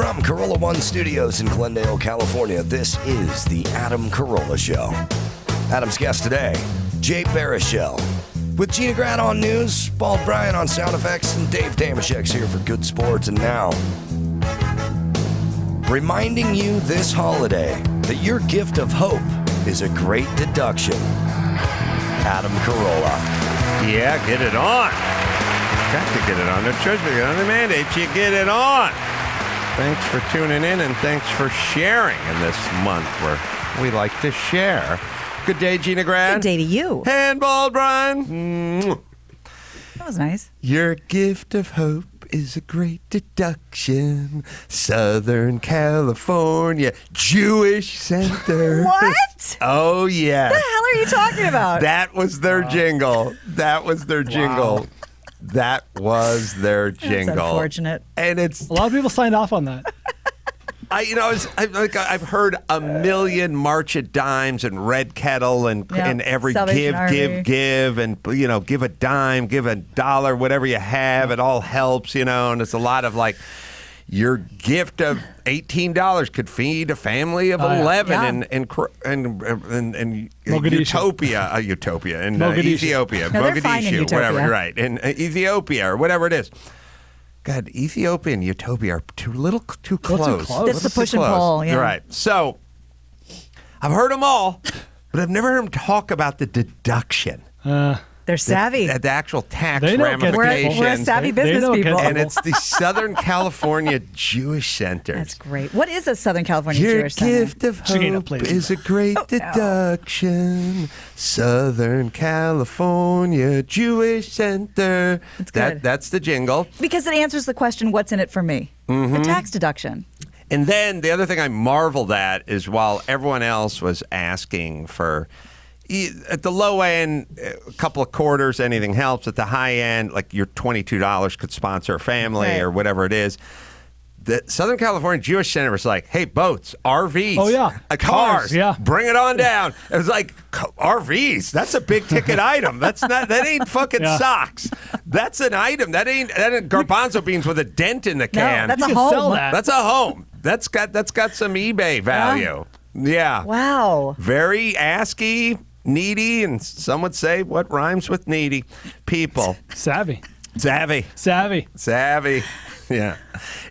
From Corolla One Studios in Glendale, California, this is the Adam Carolla Show. Adam's guest today, Jay Baruchel. With Gina Grant on news, Bald Brian on sound effects, and Dave Damashek's here for good sports. And now, reminding you this holiday that your gift of hope is a great deduction. Adam Carolla. Yeah, get it on. Got to get it on. The treasury, on the mandate, you get it on. Thanks for tuning in, and thanks for sharing in this month where we like to share. Good day, Gina Grant. Good day to you. And Bald Brian. That was nice. Your gift of hope is a great deduction. Southern California Jewish Center. What? Oh, yeah. What the hell are you talking about? That was their jingle. That was their jingle. Wow. That was their jingle. That's unfortunate. And it's A lot of people signed off on that. I've heard a million March of Dimes and Red Kettle and every Salvation give and give a dime, give a dollar, whatever you have, it all helps, and it's a lot of like your gift of $18 could feed a family of 11 in Utopia in Ethiopia, No, they're fine in Mogadishu, Utopia. whatever, right, in Ethiopia or whatever it is. God, Ethiopia and Utopia are too close. That's the push and pull, yeah. Right. So, I've heard them all, but I've never heard them talk about the deduction. They're savvy. The actual tax They know ramifications. We're savvy They business know people. And it's the Southern California Jewish Center. That's great. What is a Southern California Your Jewish Center? gift of Gina, hope please. is a great deduction. Southern California Jewish Center. That's good. That's the jingle. Because it answers the question, what's in it for me? A tax deduction. And then the other thing I marveled at is while everyone else was asking for, at the low end, a couple of quarters, anything helps. At the high end, like your $22 could sponsor a family Right. or whatever it is. The Southern California Jewish Center was like, hey, boats, RVs. Oh, yeah. Cars. Yeah. Bring it on down. It was like, RVs, that's a big ticket item. That ain't fucking socks. That's an item. That ain't garbanzo beans with a dent in the can. that's You a can home. sell that. That's a home. That's got some eBay value. Yeah. Wow. Very ASCII, needy, and some would say what rhymes with needy people. Savvy. Savvy. Yeah.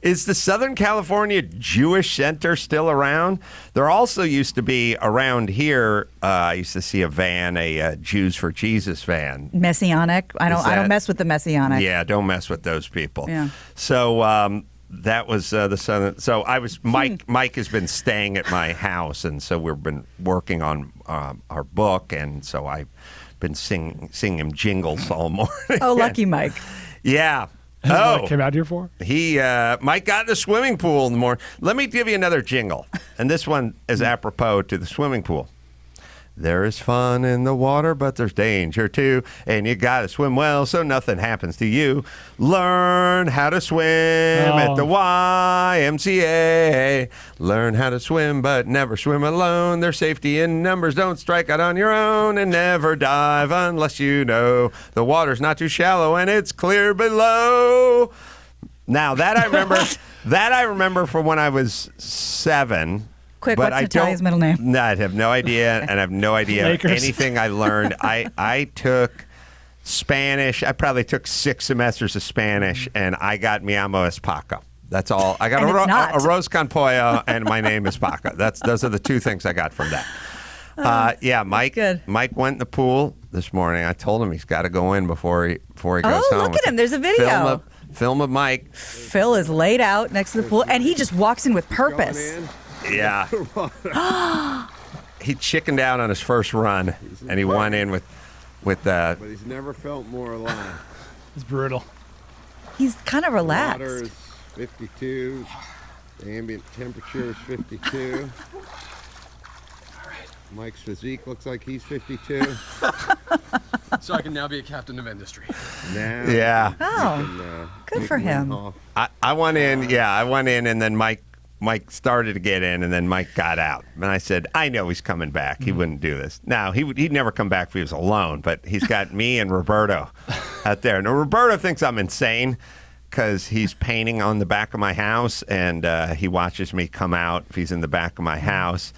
Is the Southern California Jewish Center still around? There also used to be around here, I used to see a van, a Jews for Jesus van. Messianic. I don't mess with the Messianic. Yeah, don't mess with those people. Yeah. So that was the Southern. So I was Mike has been staying at my house, and so we've been working on our book, and so I've been singing him jingles all morning. Oh, lucky Mike. Yeah. What I came out here for? Mike got in the swimming pool in the morning. Let me give you another jingle, and this one is apropos to the swimming pool. There is fun in the water, but there's danger too, and you gotta swim well so nothing happens to you. Learn how to swim at the YMCA. Learn how to swim, but never swim alone. There's safety in numbers. Don't strike out on your own, and never dive unless you know the water's not too shallow and it's clear below. Now that I remember, from when I was 7. Quick, But what's Natalia's middle name? No, I have no idea, and I have no idea Lakers. anything I learned. I took Spanish. I probably took 6 semesters of Spanish, and I got mi amo es Paco. That's all. I got And it's not. arroz con pollo, and my name is Paco. Those are the 2 things I got from that. Mike. good. Mike went in the pool this morning. I told him he's got to go in before he goes home. Oh, look at him. There's a video. Film of Mike. Phil is laid out next to the pool, and he just walks in with purpose. Yeah. He chickened out on his first run, and he went in with. But he's never felt more alive. It's brutal. He's kind of relaxed. Water is 52. The ambient temperature is 52. Mike's physique looks like he's 52. So I can now be a captain of industry. Now Yeah. Oh, good for him. I went in. Yeah, I went in, and then Mike started to get in, and then Mike got out. And I said, I know he's coming back. He wouldn't do this. Now, he'd never come back if he was alone, but he's got me and Roberto out there. Now, Roberto thinks I'm insane because he's painting on the back of my house, and he watches me come out if he's in the back of my house,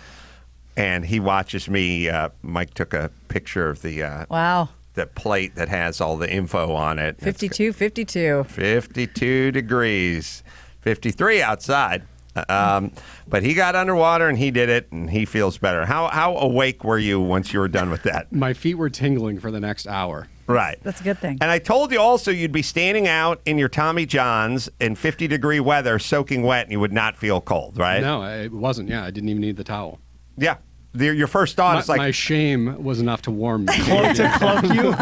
and he watches me. Mike took a picture of Wow. the plate that has all the info on it. 52. 52 degrees, 53 outside. But he got underwater and he did it, and he feels better. How awake were you once you were done with that? My feet were tingling for the next hour. Right. That's a good thing. And I told you also you'd be standing out in your Tommy Johns in 50-degree weather, soaking wet, and you would not feel cold, right? No, it wasn't. Yeah, I didn't even need the towel. Yeah. Your first thought is like... My shame was enough to warm me. To cloak you.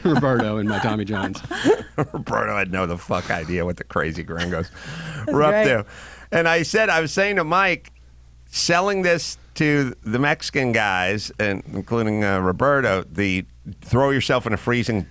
Roberto and my Tommy Johns. Roberto had no the fuck idea what the crazy gringos were up great. to. And I was saying to Mike, selling this to the Mexican guys, and including Roberto, the throw yourself in a freezing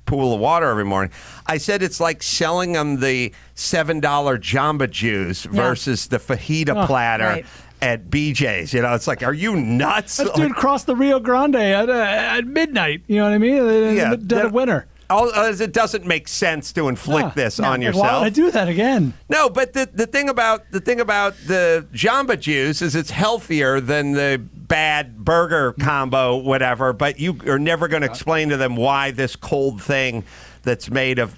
pool of water every morning. I said it's like selling them the $7 Jamba Juice versus the fajita platter right. at BJ's. You know, it's like, are you nuts? That dude crossed the Rio Grande at midnight. You know what I mean? In the dead of winter. It doesn't make sense to inflict this on yourself. Why would I do that again? No, but the thing about the Jamba Juice is it's healthier than the bad burger combo, whatever. But you are never going to explain to them why this cold thing that's made of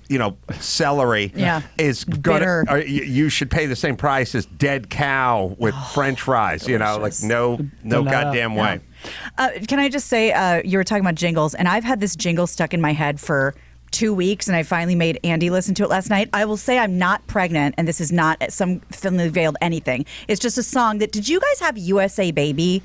celery is Bitter. gonna. You should pay the same price as dead cow with French fries. delicious. No goddamn way. Can I just say, you were talking about jingles, and I've had this jingle stuck in my head for 2 weeks, and I finally made Andy listen to it last night. I will say I'm not pregnant, and this is not some thinly veiled anything. It's just a song that, did you guys have USA Baby?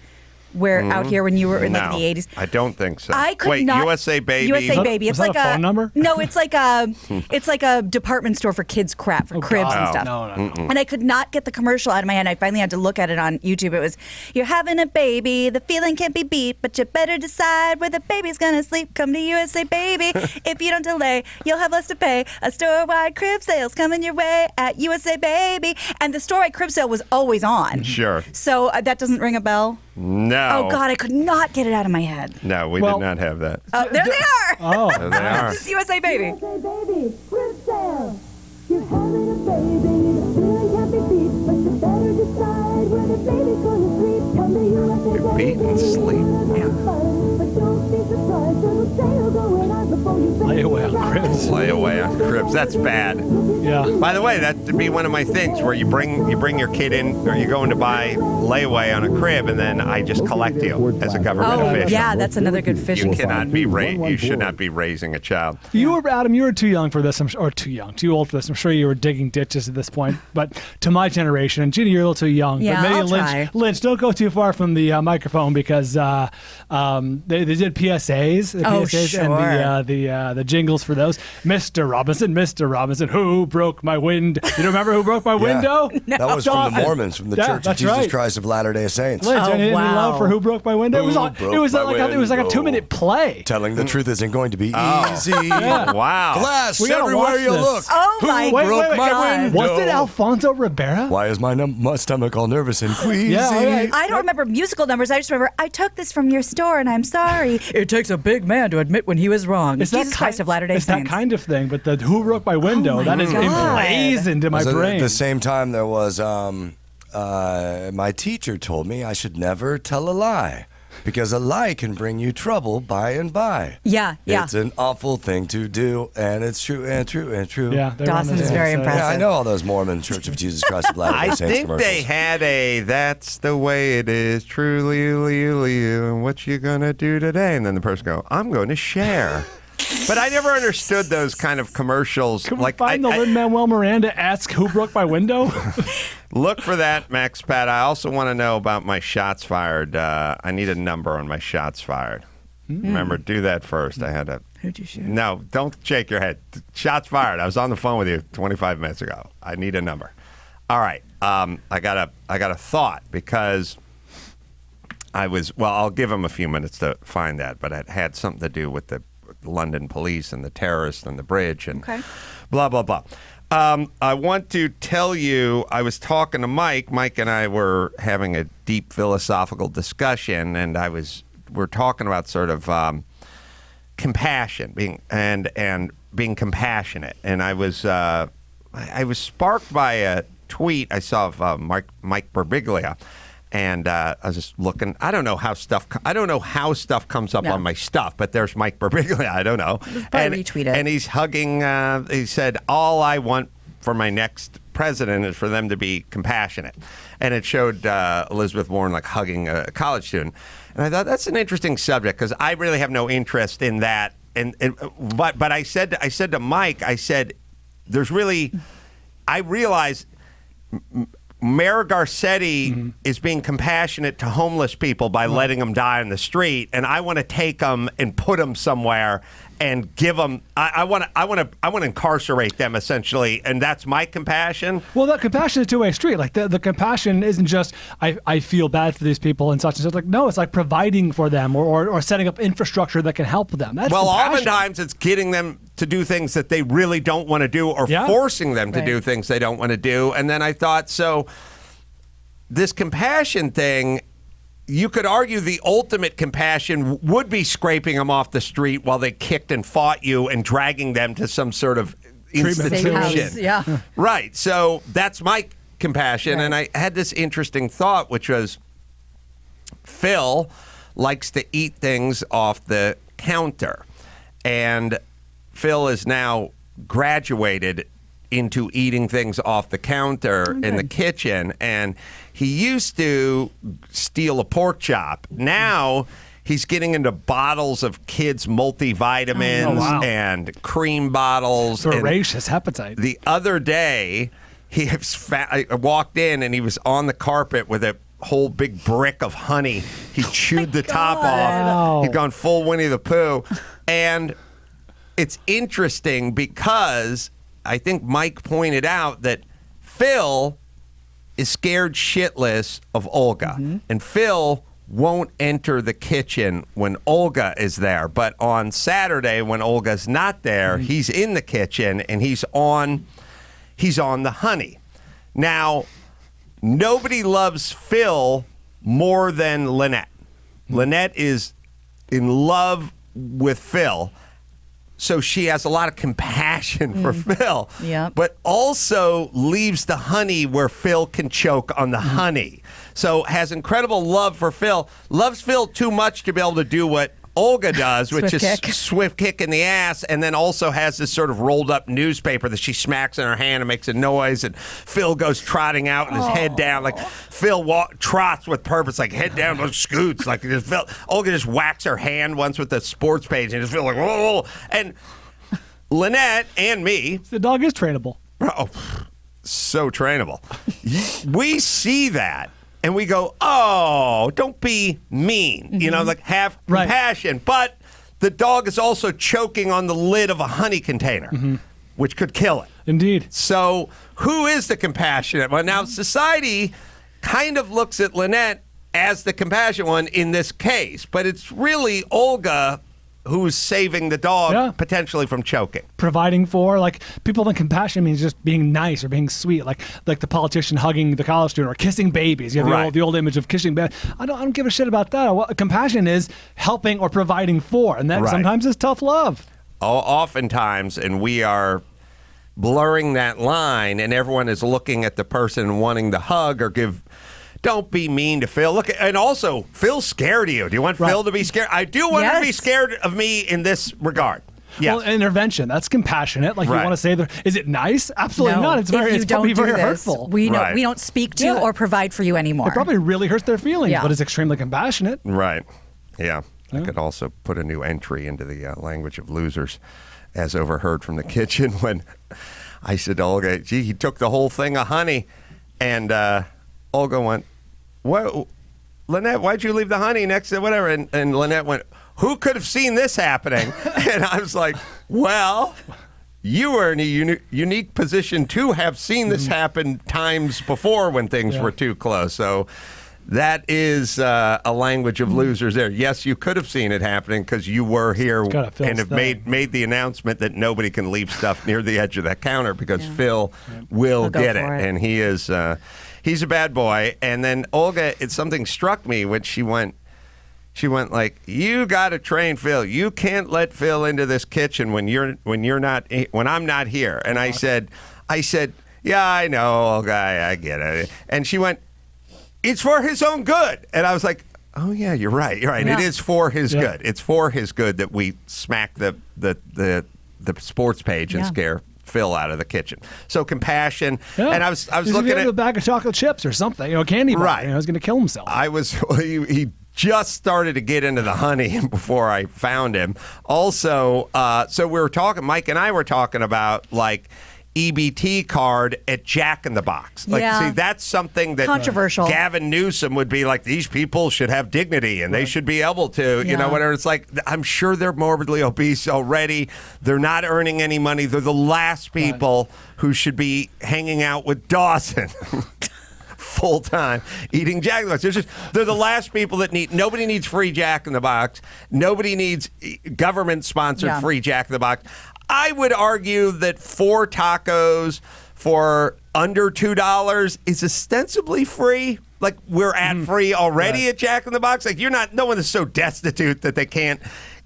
Where out here when you were in like the 80s? I don't think so. I could Wait, not. USA Baby. USA Baby. It's Was like that a phone number? No, it's like a department store for kids crap, for cribs and stuff. No. And I could not get the commercial out of my head. I finally had to look at it on YouTube. It was, you're having a baby, the feeling can't be beat, but you better decide where the baby's gonna sleep. Come to USA Baby. If you don't delay, you'll have less to pay. A store-wide crib sale's coming your way at USA Baby. And the store-wide crib sale was always on. Sure. So that doesn't ring a bell? No. Oh, God, I could not get it out of my head. No, we did not have that. Oh, there they are. Oh. There they are. It's USA Baby. Baby, crib sale. You're having a baby, the feeling can't be beat, but you better decide where the baby's gonna sleep. Come to USA You're beat and sleep. But don't be surprised, there's a sale going on before you Lay away on cribs. Lay away on cribs. That's bad. Yeah. By the way, that would be one of my things where you bring your kid in, or you're going to buy layaway on a crib, and then I just collect you as a government Oh, official. yeah, that's another good fishing. You cannot be you should not be raising a child. Adam, you were too young for this, or too old for this. I'm sure you were digging ditches at this point. But to my generation, and Gina, you're a little too young. Yeah, but maybe I'll try. Lynch, don't go too far from the microphone because they did PSAs, and the jingles for those. Mr. Robinson, who broke my window? You don't remember who broke my window? That was from the Dawson. Mormons, from the Yeah, Church of that's Jesus right. Christ of Latter-day Saints. Lynch, any wow. love for who broke my window? Who it was broke like my it was like a window? 2-minute play. Telling the truth isn't going to be easy. Yeah. Wow. Glass We gotta everywhere watch you this. look. Oh, my Who broke my God. window? Was it Alfonso Rivera? Why is my stomach all nervous and queasy? Yeah, all right. I don't remember musical numbers. I just remember, I took this from your store and I'm sorry. It takes a big man to admit when he was wrong. It's Jesus Christ of Latter-day It's Saints. that kind of thing, but the who broke my window, my that is God. emblazoned in my Was it brain. At the same time, there was my teacher told me I should never tell a lie because a lie can bring you trouble by and by. Yeah. It's an awful thing to do, and it's true and true and true. Yeah, they were on Dawson's this very episode. impressive. Yeah, I know all those Mormon Church of Jesus Christ of Latter-day I Saints think commercials. they had that's the way it is, truly, and what you gonna do today? And then the person go, I'm going to share. But I never understood those kind of commercials. Can we find the Lin-Manuel Miranda ask who broke my window? Look for that, Max Pat. I also want to know about my shots fired. I need a number on my shots fired. Remember, do that first. I had to. Who'd you shoot? No, don't shake your head. Shots fired. I was on the phone with you 25 minutes ago. I need a number. All right. I got a thought because I'll give him a few minutes to find that, but it had something to do with the London police and the terrorists and the bridge and blah, blah, blah. I want to tell you, I was talking to Mike. Mike and I were having a deep philosophical discussion, and we're talking about sort of compassion, being compassionate. And I was I was sparked by a tweet I saw of Mike Birbiglia. And I was just looking. I don't know how stuff comes up on my stuff, but there's Mike Birbiglia. I don't know. Probably retweet it. And he's hugging. He said, "All I want for my next president is for them to be compassionate." And it showed Elizabeth Warren like hugging a college student. And I thought that's an interesting subject because I really have no interest in that. But I said to Mike, I said, "There's really." I realize. Mayor Garcetti is being compassionate to homeless people by letting them die on the street, and I want to take them and put them somewhere and give them. I want to incarcerate them essentially, and that's my compassion. Well, that compassion is a two-way street. Like the compassion isn't just I feel bad for these people and such and such. Like no, it's like providing for them or setting up infrastructure that can help them. That's compassion. Oftentimes it's getting them to do things that they really don't want to do or forcing them to do things they don't want to do. And then I thought, so this compassion thing, you could argue the ultimate compassion would be scraping them off the street while they kicked and fought you and dragging them to some sort of institution. Yeah. Right. So that's my compassion. Right. And I had this interesting thought, which was Phil likes to eat things off the counter. And Phil is now graduated into eating things off the counter in the kitchen. And he used to steal a pork chop. Now he's getting into bottles of kids' multivitamins and cream bottles. Voracious appetite. The other day, I walked in and he was on the carpet with a whole big brick of honey. He chewed the top off. He'd gone full Winnie the Pooh. And it's interesting because I think Mike pointed out that Phil is scared shitless of Olga. And Phil won't enter the kitchen when Olga is there. But on Saturday, when Olga's not there, he's in the kitchen and he's on the honey. Now, nobody loves Phil more than Lynette. Lynette is in love with Phil. So she has a lot of compassion for Phil, but also leaves the honey where Phil can choke on the honey. So has incredible love for Phil, loves Phil too much to be able to do what Olga does, which is swift kick in the ass, and then also has this sort of rolled up newspaper that she smacks in her hand and makes a noise, and Phil goes trotting out with his head down. Like Phil trots with purpose, like head down, scoots. Like Olga just whacks her hand once with the sports page and just feel like, whoa. And Lynette and me. The dog is trainable. Oh, so trainable. We see that. And we go, oh, don't be mean. You know, like have compassion. But the dog is also choking on the lid of a honey container, which could kill it. Indeed. So who is the compassionate one? Now, society kind of looks at Lynette as the compassionate one in this case. But it's really Olga who's saving the dog potentially from choking. Providing for, like, people think compassion means just being nice or being sweet, like the politician hugging the college student or kissing babies. You have the old image of kissing babies. I don't give a shit about that. What compassion is helping or providing for, and that sometimes is tough love. Oftentimes, and we are blurring that line, and everyone is looking at the person wanting the hug or give. Don't be mean to Phil. Look, and also, Phil's scared of you. Do you want Phil to be scared? I do want him to be scared of me in this regard. Yes. Well, intervention, that's compassionate. Like you want to say, is it nice? Absolutely not. It's probably very hurtful. We don't speak to or provide for you anymore. It probably really hurts their feelings, but it's extremely compassionate. Right. Yeah. I could also put a new entry into the language of losers, as overheard from the kitchen when I said to Olga, gee, he took the whole thing of honey. And Olga went, what, Lynette, why'd you leave the honey next to whatever? And Lynette went, who could have seen this happening? And I was like, well, you were in a unique position to have seen this happen times before when things were too close. So that is a language of losers there. Yes, you could have seen it happening because you were here and have made the announcement that nobody can leave stuff near the edge of that counter because Phil will get it. And he is he's a bad boy. And then Olga, something struck me when she went like, you got to train Phil. You can't let Phil into this kitchen when I'm not here. And I said, I said, yeah, I know, guy, I get it. And she went, it's for his own good. And I was like, oh, yeah, you're right. You're right. Yeah. It is for his good. It's for his good that we smack the sports page and scare Phil out of the kitchen. So compassion. Yeah. And I was He's looking gonna at a bag of chocolate chips or something, a candy bar. Right. He was going to kill himself. He just started to get into the honey before I found him. Also, so we were talking, Mike and I were talking about like EBT card at Jack in the Box. Like, see, that's something that controversial. Gavin Newsom would be like, these people should have dignity and they should be able to, whatever. It's like, I'm sure they're morbidly obese already. They're not earning any money. They're the last people who should be hanging out with Dawson. Full time eating Jack in the Box. They're the last people that nobody needs free Jack in the Box. Nobody needs government sponsored free Jack in the Box. I would argue that 4 tacos for under $2 is ostensibly free. Like we're at free already at Jack in the Box. Like no one is so destitute that they can't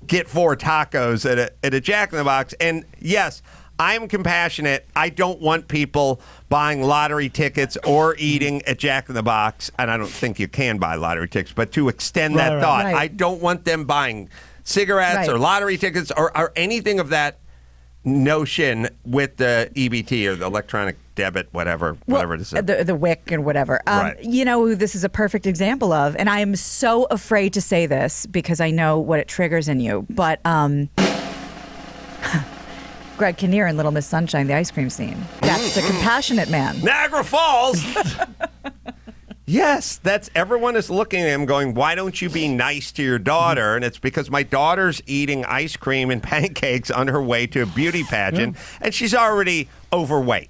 get 4 tacos at a Jack in the Box. And yes, I'm compassionate. I don't want people buying lottery tickets or eating at Jack in the Box. And I don't think you can buy lottery tickets, but to extend that thought, I don't want them buying cigarettes or lottery tickets or anything of that notion with the EBT or the electronic debit, whatever it is. The WIC and whatever. You know who this is a perfect example of, and I am so afraid to say this because I know what it triggers in you, but Greg Kinnear in Little Miss Sunshine, the ice cream scene. That's the compassionate man. Niagara Falls! Yes, everyone is looking at him going, why don't you be nice to your daughter? And it's because my daughter's eating ice cream and pancakes on her way to a beauty pageant, and she's already overweight,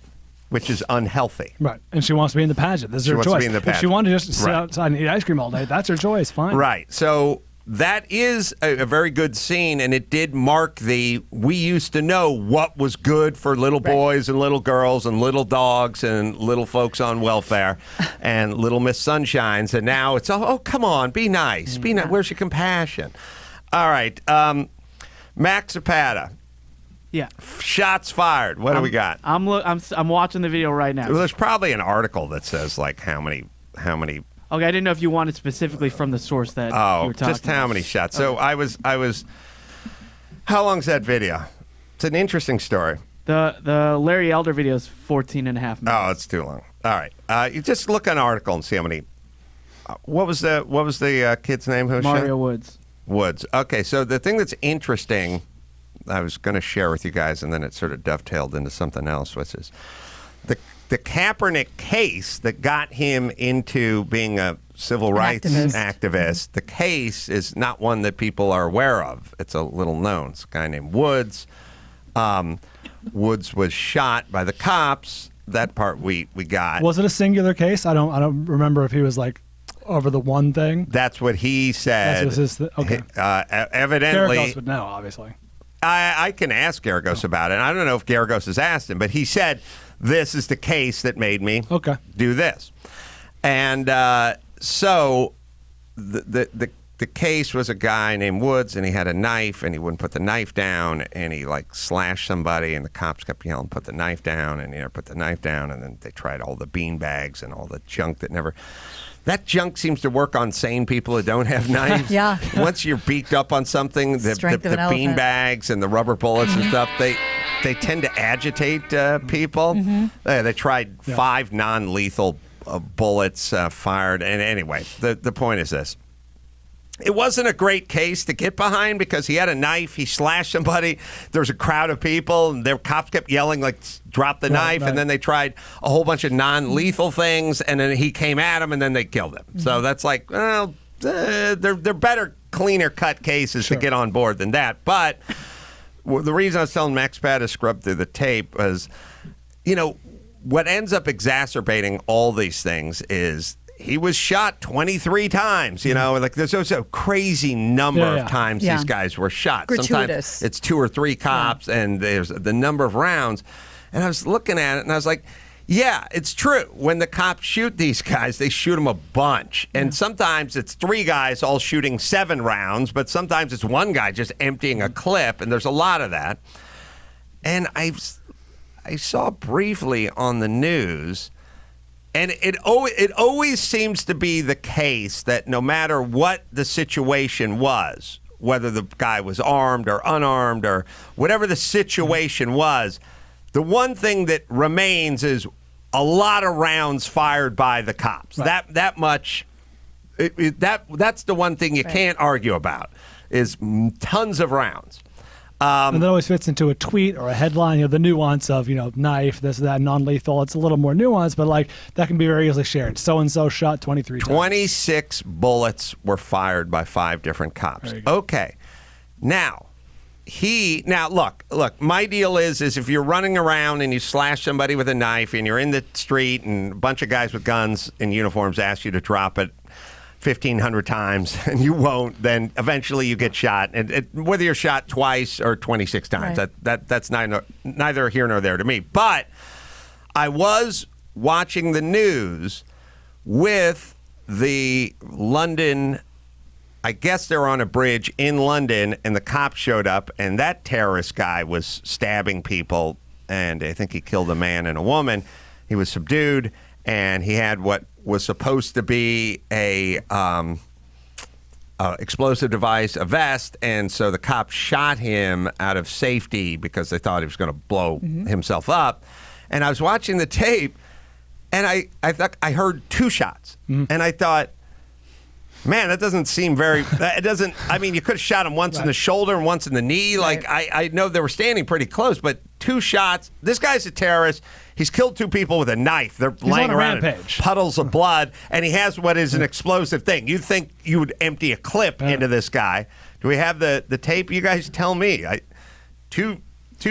which is unhealthy. Right. And she wants to be in the pageant. This is her choice. Wants to be in the pageant. If she wanted to just sit outside and eat ice cream all day, that's her choice. Fine. Right. So that is a very good scene, and it did mark we used to know what was good for little boys and little girls and little dogs and little folks on welfare and Little Miss Sunshines, and now it's, oh, come on, be nice. Be nice. Where's your compassion? All right. Max Zapata. Yeah. Shots fired. What do we got? I'm watching the video right now. Well, there's probably an article that says, like, how many. Okay, I didn't know if you wanted specifically from the source that you were talking just how many shots. So I was. How long's that video? It's an interesting story. The Larry Elder video is 14 and a half minutes. Oh, it's too long. All right, you just look at an article and see how many. What was the kid's name? Mario Woods. Woods. Okay, so the thing that's interesting, I was going to share with you guys, and then it sort of dovetailed into something else, which is the Kaepernick case that got him into being a civil rights activist. The case is not one that people are aware of. It's a little known. It's a guy named Woods. Woods was shot by the cops. That part we got. Was it a singular case? I don't remember if he was like over the one thing. That's what he said. Okay. Evidently, Garagos would know, obviously. I can ask Garagos about it. I don't know if Garagos has asked him, but he said, this is the case that made me do this. And so the case was a guy named Woods, and he had a knife, and he wouldn't put the knife down, and he like slashed somebody, and the cops kept yelling, put the knife down, and he never put the knife down, and then they tried all the bean bags and all the junk that never... That junk seems to work on sane people who don't have knives. Yeah. Once you're beaked up on something, the bean bags and the rubber bullets and stuff, they tend to agitate people. They tried 5 non-lethal bullets fired. And anyway, the point is this. It wasn't a great case to get behind because he had a knife. He slashed somebody. There was a crowd of people, and their cops kept yelling, like, drop the knife. And then they tried a whole bunch of non-lethal things, and then he came at him, and then they killed him. So that's like, well, they're better, cleaner-cut cases to get on board than that. But the reason I was telling Max Pat to scrub through the tape was, what ends up exacerbating all these things is he was shot 23 times, like there's a crazy number of times these guys were shot. Gratuitous. Sometimes it's 2 or 3 cops and there's the number of rounds. And I was looking at it and I was like, yeah, it's true. When the cops shoot these guys, they shoot them a bunch. And sometimes it's 3 guys all shooting 7 rounds, but sometimes it's 1 guy just emptying a clip, and there's a lot of that. And I saw briefly on the news, and it always seems to be the case that no matter what the situation was, whether the guy was armed or unarmed or whatever the situation was, the one thing that remains is a lot of rounds fired by the cops. Right. That much. That's the one thing you can't argue about is tons of rounds. And that always fits into a tweet or a headline. The nuance of knife, this, that, non-lethal. It's a little more nuanced, but that can be very easily shared. So and so shot 23 times. 26 bullets were fired by 5 different cops. Okay, now look. My deal is if you're running around and you slash somebody with a knife and you're in the street and a bunch of guys with guns and uniforms ask you to drop it 1,500 times and you won't, then eventually you get shot. And whether you're shot twice or 26 times, that's neither here nor there to me. But I was watching the news with the London, I guess they're on a bridge in London, and the cops showed up, and that terrorist guy was stabbing people, and I think he killed a man and a woman. He was subdued, and he had what was supposed to be a explosive device, a vest, and so the cops shot him out of safety because they thought he was going to blow himself up. And I was watching the tape, and I thought I heard 2 shots, and I thought, man, that doesn't seem very. It doesn't. I mean, you could have shot him once in the shoulder and once in the knee. Like I know they were standing pretty close, but 2 shots. This guy's a terrorist. He's killed 2 people with a knife. They're laying around in puddles of blood, and he has what is an explosive thing. You'd think you would empty a clip into this guy. Do we have the tape? You guys tell me. Two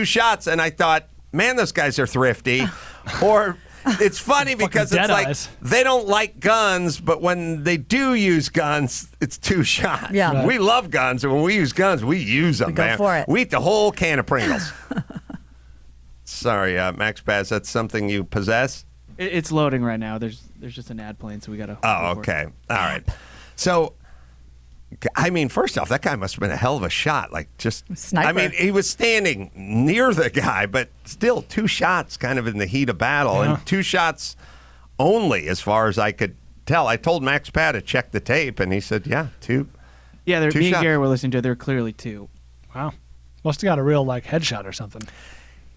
shots, and I thought, man, those guys are thrifty. Or it's funny because it's like they don't like guns, but when they do use guns, it's 2 shots. Yeah. Right. We love guns, and when we use guns, we use them, man. Go for it. We eat the whole can of Pringles. Sorry, Max Baz, that's something you possess? It's loading right now. There's just an ad playing, so we got to... Oh, okay. All right. So, I mean, first off, that guy must have been a hell of a shot. Sniper. I mean, he was standing near the guy, but still 2 shots kind of in the heat of battle, and 2 shots only as far as I could tell. I told Max Pat to check the tape, and he said, yeah, 2. Yeah, me 2 and shots. Gary were listening to it. There were clearly 2. Wow. Must have got a real headshot or something.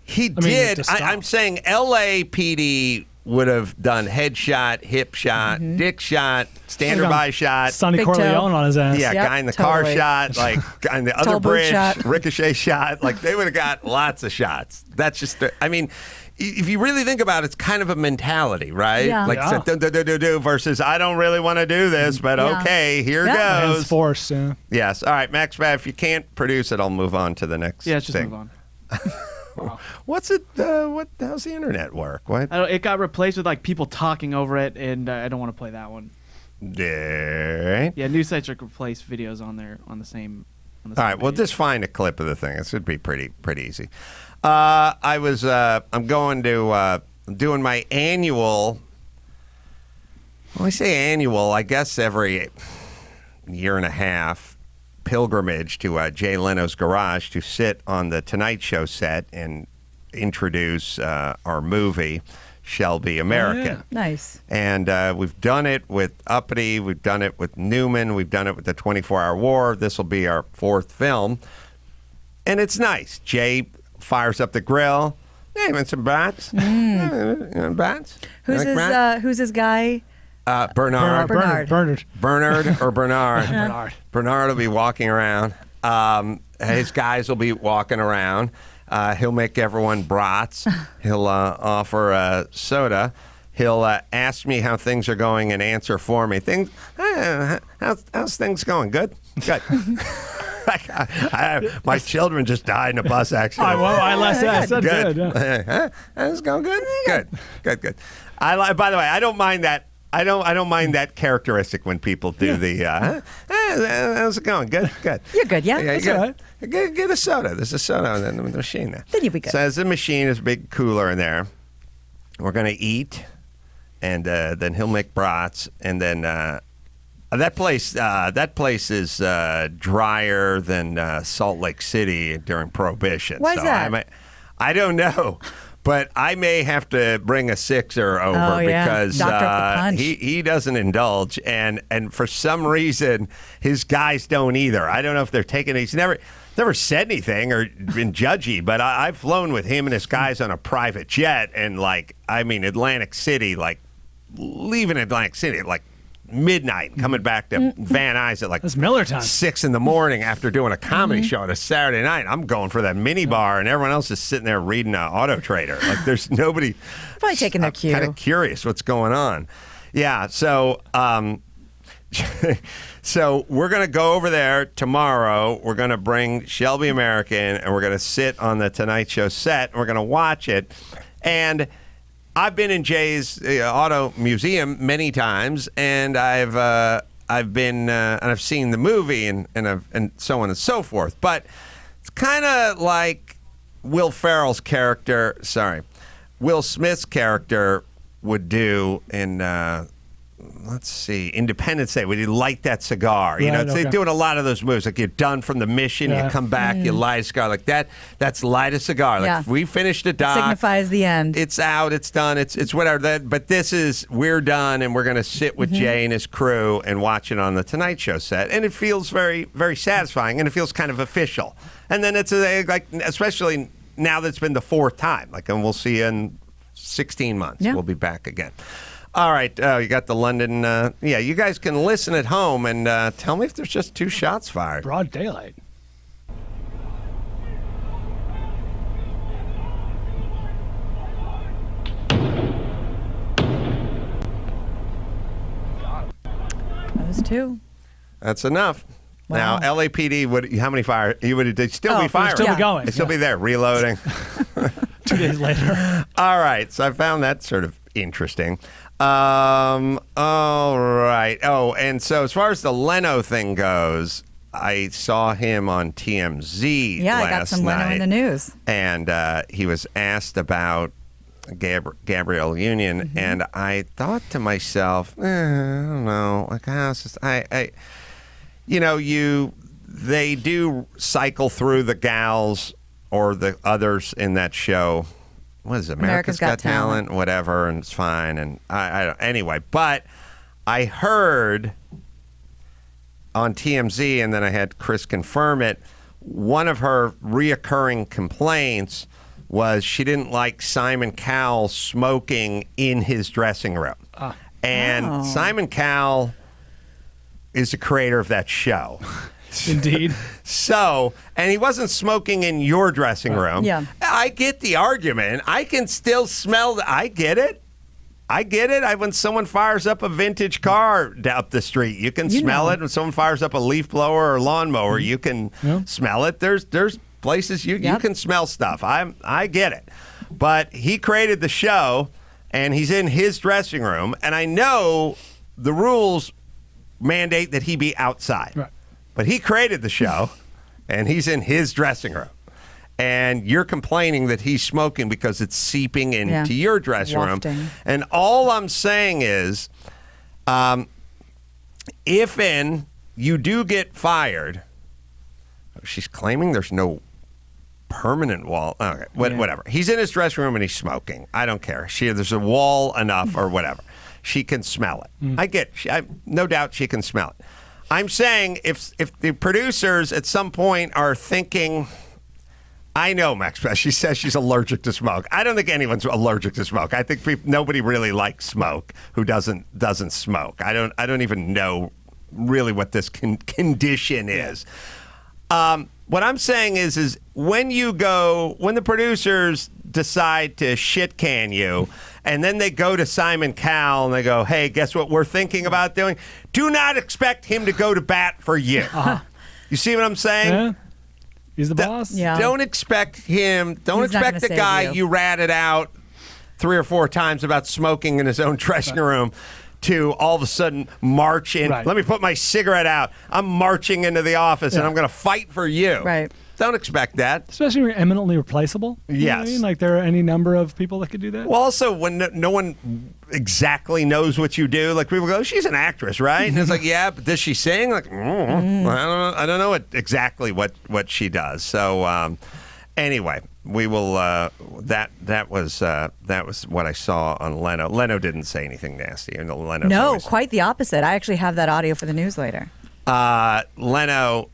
He did. I'm saying LAPD would have done headshot, hip shot, dick shot, standard by shot. Sonny Big Corleone toe. on his ass. Yeah, guy in the car shot, guy in the other Toll booth bridge, shot. ricochet shot. They would have got lots of shots. That's just, I mean, if you really think about it, it's kind of a mentality, right? Yeah. Do versus I don't really want to do this, but okay, here goes. Hands forced. Yeah. Yes. All right, Max Bad, if you can't produce it, I'll move on to the next Yeah, let's just thing. move on. What's it? How's the internet work? What? It got replaced with people talking over it, and I don't want to play that one. Yeah. Yeah, news sites are replace videos on there on the same. All right. Well, just find a clip of the thing. It should be pretty easy. I'm going to doing my annual. When I say annual, I guess every year and a half pilgrimage to Jay Leno's garage to sit on the Tonight Show set and introduce our movie, Shelby American. Nice. And we've done it with Uppity, we've done it with Newman, we've done it with the 24-Hour War. This will be our 4th film. And it's nice. Jay fires up the grill. Hey, want some brats? Brats? Who's his guy? Bernard. Bernard. Bernard or Bernard? Bernard. Bernard will be walking around. His guys will be walking around. He'll make everyone brats. He'll offer a soda. He'll ask me how things are going and answer for me. How's things going? Good? Good. My children just died in a bus accident. I said good. Yeah. It's going good? Good. By the way, I don't mind that. I don't mind that characteristic when people do the how's it going? Good. You're good, yeah? Yeah, That's all right. Get a soda. There's a soda in the machine there. Then you'll be good. So there's a machine, there's a big cooler in there. We're gonna eat, and then he'll make brats, and then that place is drier than Salt Lake City during Prohibition. Why is that? I don't know. But I may have to bring a sixer over because Doctor up the punch. he doesn't indulge, and for some reason his guys don't either. I don't know if they're taking. He's never said anything or been judgy, but I've flown with him and his guys on a private jet, and Atlantic City, leaving Atlantic City at midnight, coming back to Van Nuys at That's Miller time. 6 in the morning after doing a comedy show on a Saturday night. I'm going for that mini bar, and everyone else is sitting there reading Auto Trader. There's nobody. Probably taking their cue. Kind of curious what's going on. Yeah, so so we're going to go over there tomorrow. We're going to bring Shelby American, and we're going to sit on the Tonight Show set, and we're going to watch it. And I've been in Jay's auto museum many times, and I've been and I've seen the movie and so on and so forth. But it's kind of like Will Smith's character would do in let's see, Independence Day, when you light that cigar. They're doing a lot of those moves. Like, you're done from the mission, you come back, you light a cigar. Like that. That's light a cigar. If we finished the doc, signifies the end. It's out, it's done, it's whatever. But this is, we're done, and we're going to sit with Jay and his crew and watch it on the Tonight Show set. And it feels very, very satisfying, and it feels kind of official. And then it's especially now that it's been the fourth time. And we'll see you in 16 months. Yeah. We'll be back again. All right, you got the London. You guys can listen at home and tell me if there's just 2 shots fired. Broad daylight. That was 2. That's enough. Wow. Now, LAPD how many fire? They'd still be firing. Still be going. They'd still be there, reloading. 2 days later. All right, so I found that sort of interesting. All right. Oh, and so as far as the Leno thing goes, I saw him on TMZ Yeah, last I got some night, Leno in the news. and he was asked about Gabrielle Union, and I thought to myself, I don't know, they do cycle through the gals or the others in that show. What is it? America's Got Talent, whatever, and it's fine. And anyway, but I heard on TMZ, and then I had Chris confirm it, one of her reoccurring complaints was she didn't like Simon Cowell smoking in his dressing room. And Simon Cowell is the creator of that show. Indeed. So, and he wasn't smoking in your dressing room. Yeah. I get the argument. I can still smell I get it. When someone fires up a vintage car up the street, you can smell it. When someone fires up a leaf blower or lawnmower, you can smell it. There's places you can smell stuff. I get it. But he created the show, and he's in his dressing room, and I know the rules mandate that he be outside. Right. But he created the show, and he's in his dressing room. And you're complaining that he's smoking because it's seeping into your dressing room. And all I'm saying is, if you do get fired, she's claiming there's no permanent wall. Okay, whatever. He's in his dressing room and he's smoking. I don't care. There's a wall enough or whatever. She can smell it. I get it. No doubt she can smell it. I'm saying if the producers at some point are thinking, I know Max, she says she's allergic to smoke. I don't think anyone's allergic to smoke. I think nobody really likes smoke who doesn't smoke. I don't even know really what this condition is. What I'm saying is when the producers decide to shit can you, and then they go to Simon Cowell and they go, hey, guess what we're thinking about doing? Do not expect him to go to bat for you. You see what I'm saying? Yeah. He's the boss. Yeah. Don't expect him. Don't expect the guy you ratted out 3 or 4 times about smoking in his own dressing room to all of a sudden march in. Right. Let me put my cigarette out. I'm marching into the office and I'm going to fight for you. Right. Don't expect that. Especially when you're eminently replaceable. You know what I Yes. mean? Like, there are any number of people that could do that. Well, also, when no one exactly knows what you do, like people go, she's an actress, right? And it's like, yeah, but does she sing? Like, I don't know exactly what she does. So, anyway, we will. That was what I saw on Leno. Leno didn't say anything nasty. Leno's No, always, quite the opposite. I actually have that audio for the news later. Leno.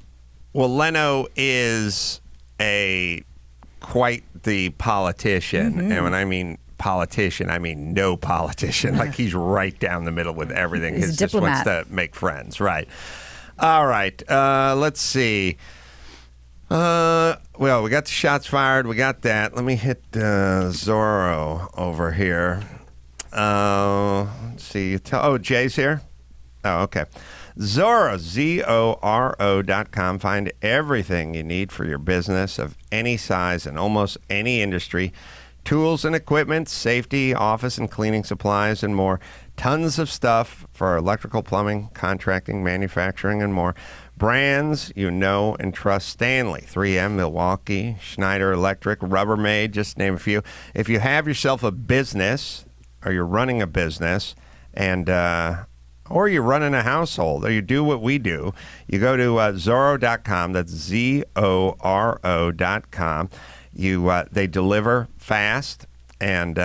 Well, Leno is quite the politician, and when I mean politician, I mean no politician. Like he's right down the middle with everything. He's a diplomat. Just wants to make friends, right? All right. Let's see. Well, we got the shots fired. We got that. Let me hit Zorro over here. Let's see. Jay's here. Oh, okay. Zorro, ZORO.com. Find everything you need for your business of any size and almost any industry. Tools and equipment, safety, office and cleaning supplies, and more. Tons of stuff for electrical, plumbing, contracting, manufacturing, and more. Brands you know and trust: Stanley, 3M, Milwaukee, Schneider Electric, Rubbermaid, just to name a few. If you have yourself a business or you're running a business and or you're running a household, or you do what we do, you go to Zorro.com. That's ZORO.com. They deliver fast, and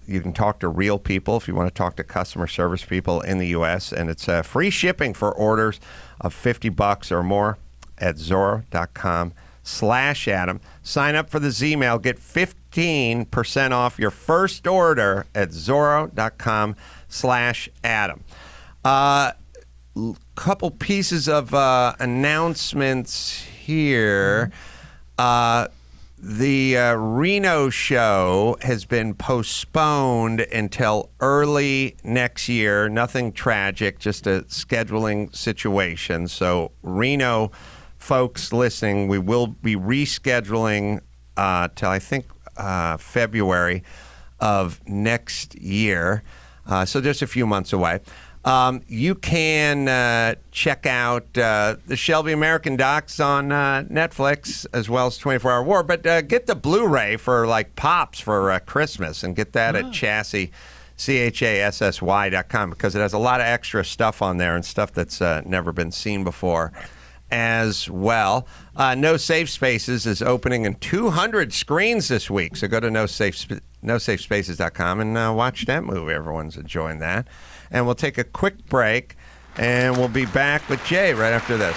you can talk to real people if you want to talk to customer service people in the U.S., and it's free shipping for orders of $50 or more at Zorro.com/Adam. Sign up for the Z-Mail. Get 15% off your first order at Zorro.com/Adam. Couple pieces of announcements here. The Reno show has been postponed until early next year. Nothing tragic, just a scheduling situation. So Reno folks listening, we will be rescheduling till I think February of next year. So just a few months away. You can check out the Shelby American docs on Netflix as well as 24 Hour War, but get the Blu-ray for like Pops for Christmas and get that at Chassis, CHASSY.com, because it has a lot of extra stuff on there and stuff that's never been seen before as well. No Safe Spaces is opening in 200 screens this week, so go to NoSafeSpaces.com and watch that movie. Everyone's enjoying that. And we'll take a quick break, and we'll be back with Jay right after this.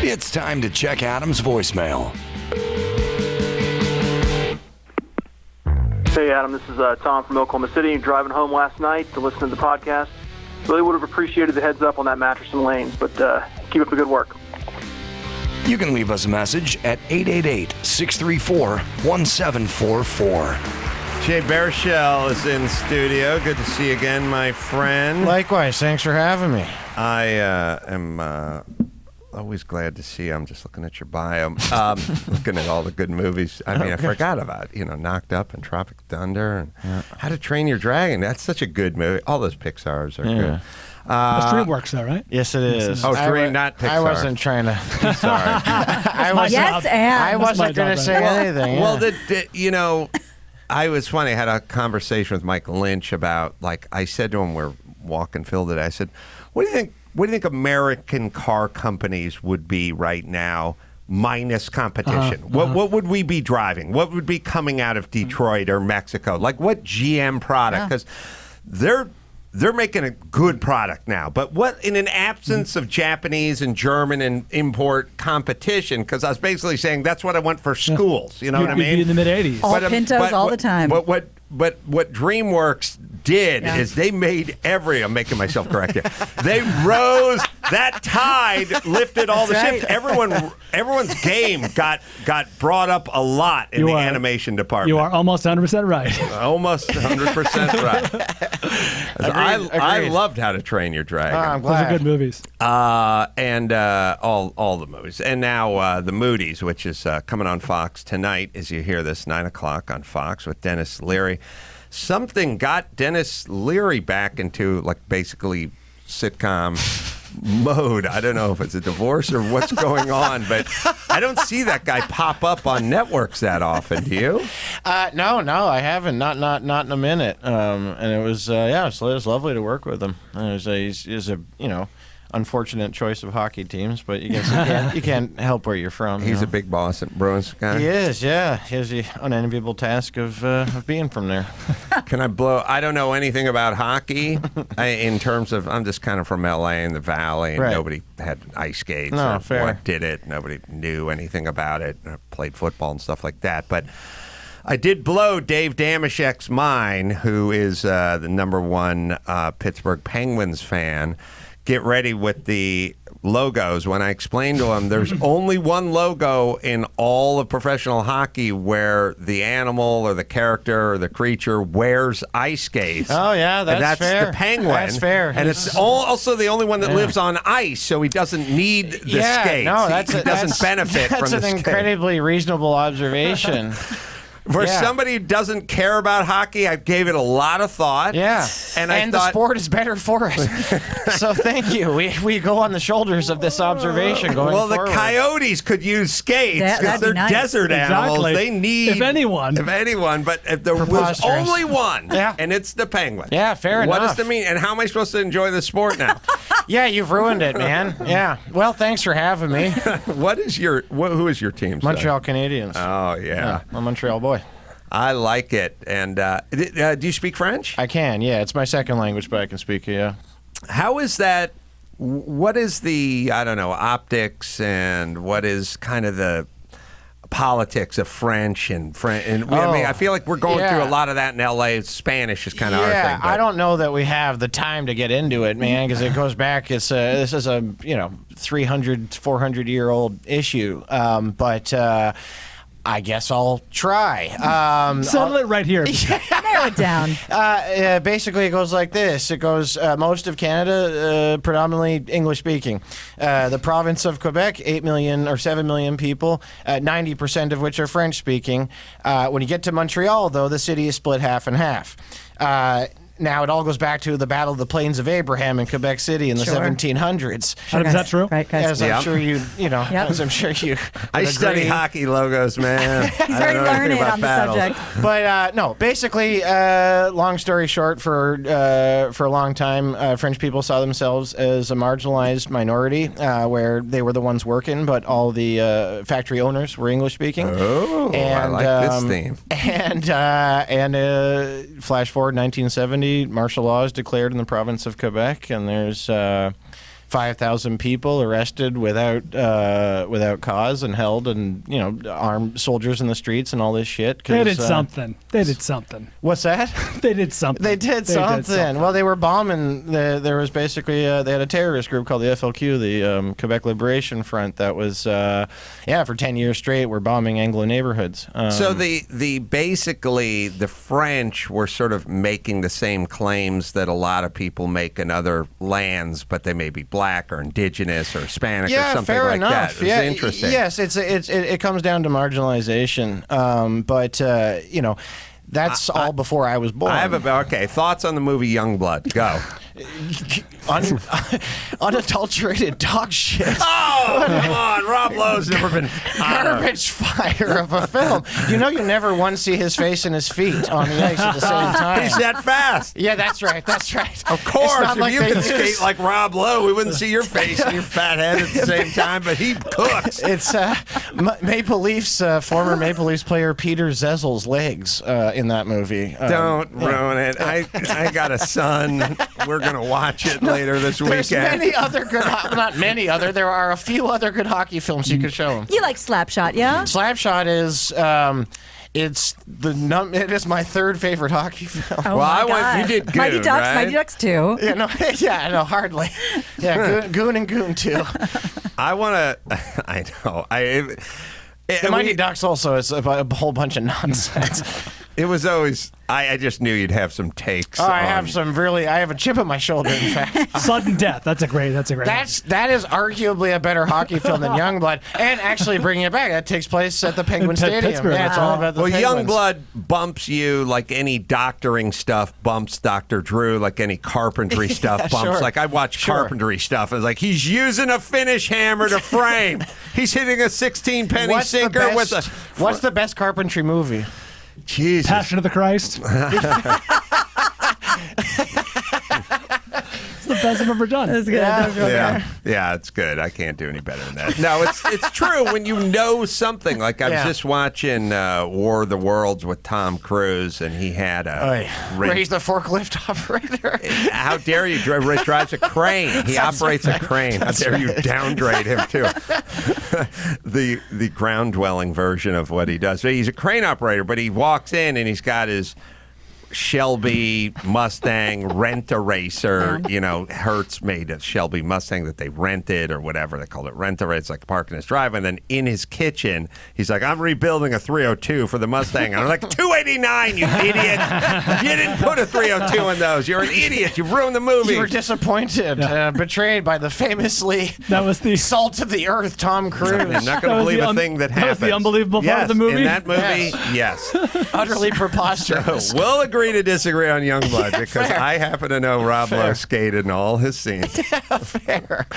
It's time to check Adam's voicemail. Hey, Adam, this is Tom from Oklahoma City. Driving home last night to listen to the podcast. Really would have appreciated the heads up on that mattress and lanes, but keep up the good work. You can leave us a message at 888-634-1744. Jay Baruchel is in studio. Good to see you again, my friend. Likewise. Thanks for having me. I am always glad to see you. I'm just looking at your bio, looking at all the good movies. I mean, I forgot about, Knocked Up and Tropic Thunder and How to Train Your Dragon. That's such a good movie. All those Pixars are good. It's DreamWorks, though, right? Yes, it is. Oh, Dream, not Pixar. I wasn't trying to. Sorry. I wasn't going to say anything. Well, I was funny. I had a conversation with Michael Lynch about, I said to him, we're walking Phil today. I said, what do you think American car companies would be right now minus competition? What would we be driving? What would be coming out of Detroit or Mexico? What GM product? Because they're making a good product now. But what, in an absence of Japanese and German and import competition, because I was basically saying that's what I want for schools. You know what I mean? In the mid-'80s. All Pintos all the time. But what DreamWorks did is they made I'm making myself correct here. They rose, that tide lifted all the ships. Everyone's game got brought up a lot in the animation department. You are almost 100% right. Almost 100% right. I loved How to Train Your Dragon. I'm glad. Those are good movies. And all the movies. And now The Moody's, which is coming on Fox tonight, as you hear this, 9 o'clock on Fox with Dennis Leary. Something got Dennis Leary back into, basically sitcom mode. I don't know if it's a divorce or what's going on, but I don't see that guy pop up on networks that often. Do you? No, I haven't. Not in a minute. And it was it was lovely to work with him. He's a unfortunate choice of hockey teams, but you can't help where you're from. He's a big boss at Bruins guy. He is, yeah. He has the unenviable task of being from there. Can I blow? I don't know anything about hockey in terms of, I'm just kind of from LA and the Valley, and nobody had ice skates or what did it. Nobody knew anything about it. I played football and stuff like that, but I did blow Dave Damashek's mind, who is the #1 Pittsburgh Penguins fan. Get ready with the logos. When I explained to him, there's only one logo in all of professional hockey where the animal or the character or the creature wears ice skates. Oh, yeah, that's fair. That's the Penguin. That's fair. And it's also the only one that lives on ice, so he doesn't need the skates. No, he doesn't benefit from the skates. That's an incredibly reasonable observation. For somebody who doesn't care about hockey, I gave it a lot of thought. Yeah, and the sport is better for it. So thank you. We go on the shoulders of this observation going forward. Well, the Coyotes could use skates because they're desert animals. They need, if anyone, but there was only one, and it's the Penguin. Yeah, fair enough. What does it mean? And how am I supposed to enjoy the sport now? Yeah, you've ruined it, man. Yeah. Well, thanks for having me. Who is your team? Montreal Canadiens. Oh, yeah. I'm a Montreal boy. I like it. And do you speak French? I can, yeah. It's my second language, but I can speak it, yeah. How is that? What is the, optics and what is kind of the politics of French and I feel like we're going through a lot of that in LA. Spanish is kind of our thing. Yeah, I don't know that we have the time to get into it, man, because it goes back. This is a 300, 400-year-old issue, but I guess I'll try. Settle it right here. Narrow it down. Basically, it goes like this. It goes most of Canada, predominantly English-speaking. The province of Quebec, 8 million or 7 million people, 90% of which are French-speaking. When you get to Montreal, though, the city is split half and half. Now, it all goes back to the Battle of the Plains of Abraham in Quebec City in the 1700s. Is that true? Right, guys. As I'm sure as I'm sure you I study hockey logos, man. He's very learned on the subject. But no, basically, long story short, for a long time, French people saw themselves as a marginalized minority, where they were the ones working, but all the factory owners were English speaking. Oh, I like this theme. And flash forward 1970. Martial law is declared in the province of Quebec, and there's 5,000 people arrested without cause and held, and armed soldiers in the streets and all this shit. They did something. They did something. What's that? They did something. They did something. Well, they were bombing. There was basically they had a terrorist group called the FLQ, the Quebec Liberation Front, that was for 10 years straight we're bombing Anglo neighborhoods. So basically the French were sort of making the same claims that a lot of people make in other lands, but they may be black or indigenous or Hispanic or something fair like enough. that. It was interesting. Yes, it comes down to marginalization. But that's all before I was born. I have thoughts on the movie Youngblood. Go. Unadulterated dog shit. Oh, come on. Rob Lowe's never been garbage fire of a film. You never once see his face and his feet on the ice at the same time. He's that fast. Yeah, that's right. Of course, if you could skate like Rob Lowe, we wouldn't see your face and your fat head at the same time, but he cooks. It's Maple Leafs, former Maple Leafs player Peter Zezel's legs in that movie. Don't ruin it. I got a son. We're going to watch it later this weekend. There's many other good, not many other, there are a few other good hockey films you could show him. You like Slapshot, yeah? Slapshot is... it is my third favorite hocky film. Oh, well, you did Goon, Mighty Ducks, right? Mighty Ducks 2. No, hardly. Yeah, Goon and Goon 2. I want to... I know. The Mighty Ducks also is a whole bunch of nonsense. It was always... I just knew you'd have some takes. I have a chip on my shoulder, in fact. Sudden Death. That's a great That is arguably a better hockey film than Youngblood. And actually bringing it back, that takes place at the Penguin Stadium. Pittsburgh. Yeah, it's all about the Penguins. Youngblood bumps you like any doctoring stuff bumps Dr. Drew, like any carpentry stuff bumps. Sure. Like I watch carpentry stuff. It's like he's using a finish hammer to frame. He's hitting a 16-penny sinker with a... What's the best carpentry movie? Jesus. Passion of the Christ. It's the best I've ever done. That's good. Yeah, it's good. I can't do any better than that. No, it's true when you know something. Like I was just watching War of the Worlds with Tom Cruise, and he had where he's the forklift operator. How dare you? Drives a crane. He operates a crane. How dare you downgrade him too? The ground dwelling version of what he does. So he's a crane operator, but he walks in and he's got his Shelby Mustang Rent-A-Racer. Hertz made a Shelby Mustang that they rented or whatever. They called it Rent-A-Racer. It's like parking his driveway. And then in his kitchen, he's like, I'm rebuilding a 302 for the Mustang. And I'm like, 289, you idiot. You didn't put a 302 in those. You're an idiot. You ruined the movie. You were disappointed, betrayed by the famously salt of the earth, Tom Cruise. I'm not going to believe a thing that happened. That was the unbelievable part of the movie? In that movie, yes. Utterly preposterous. So, we'll agree to disagree on Youngblood because I happen to know Rob Lowe skated in all his scenes. Fair.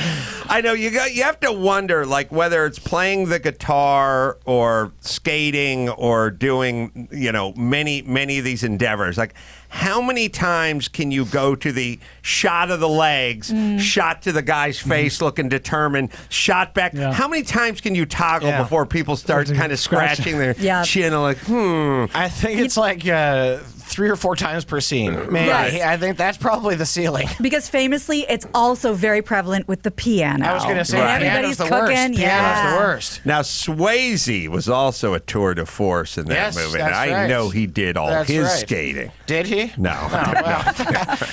I know you have to wonder, like whether it's playing the guitar or skating or doing, many of these endeavors. Like, how many times can you go to the shot of the legs, shot to the guy's face looking determined, shot back? Yeah. How many times can you toggle before people start kind of scratching their chin? Like, I think it's like 3 or 4 times per scene. Maybe. Yes. I think that's probably the ceiling. Because famously, it's also very prevalent with the piano. I was going to say, everybody's piano's the cooking. worst. Piano's the worst. Now, Swayze was also a tour de force in that movie. And I know he did all his skating. Did he? No.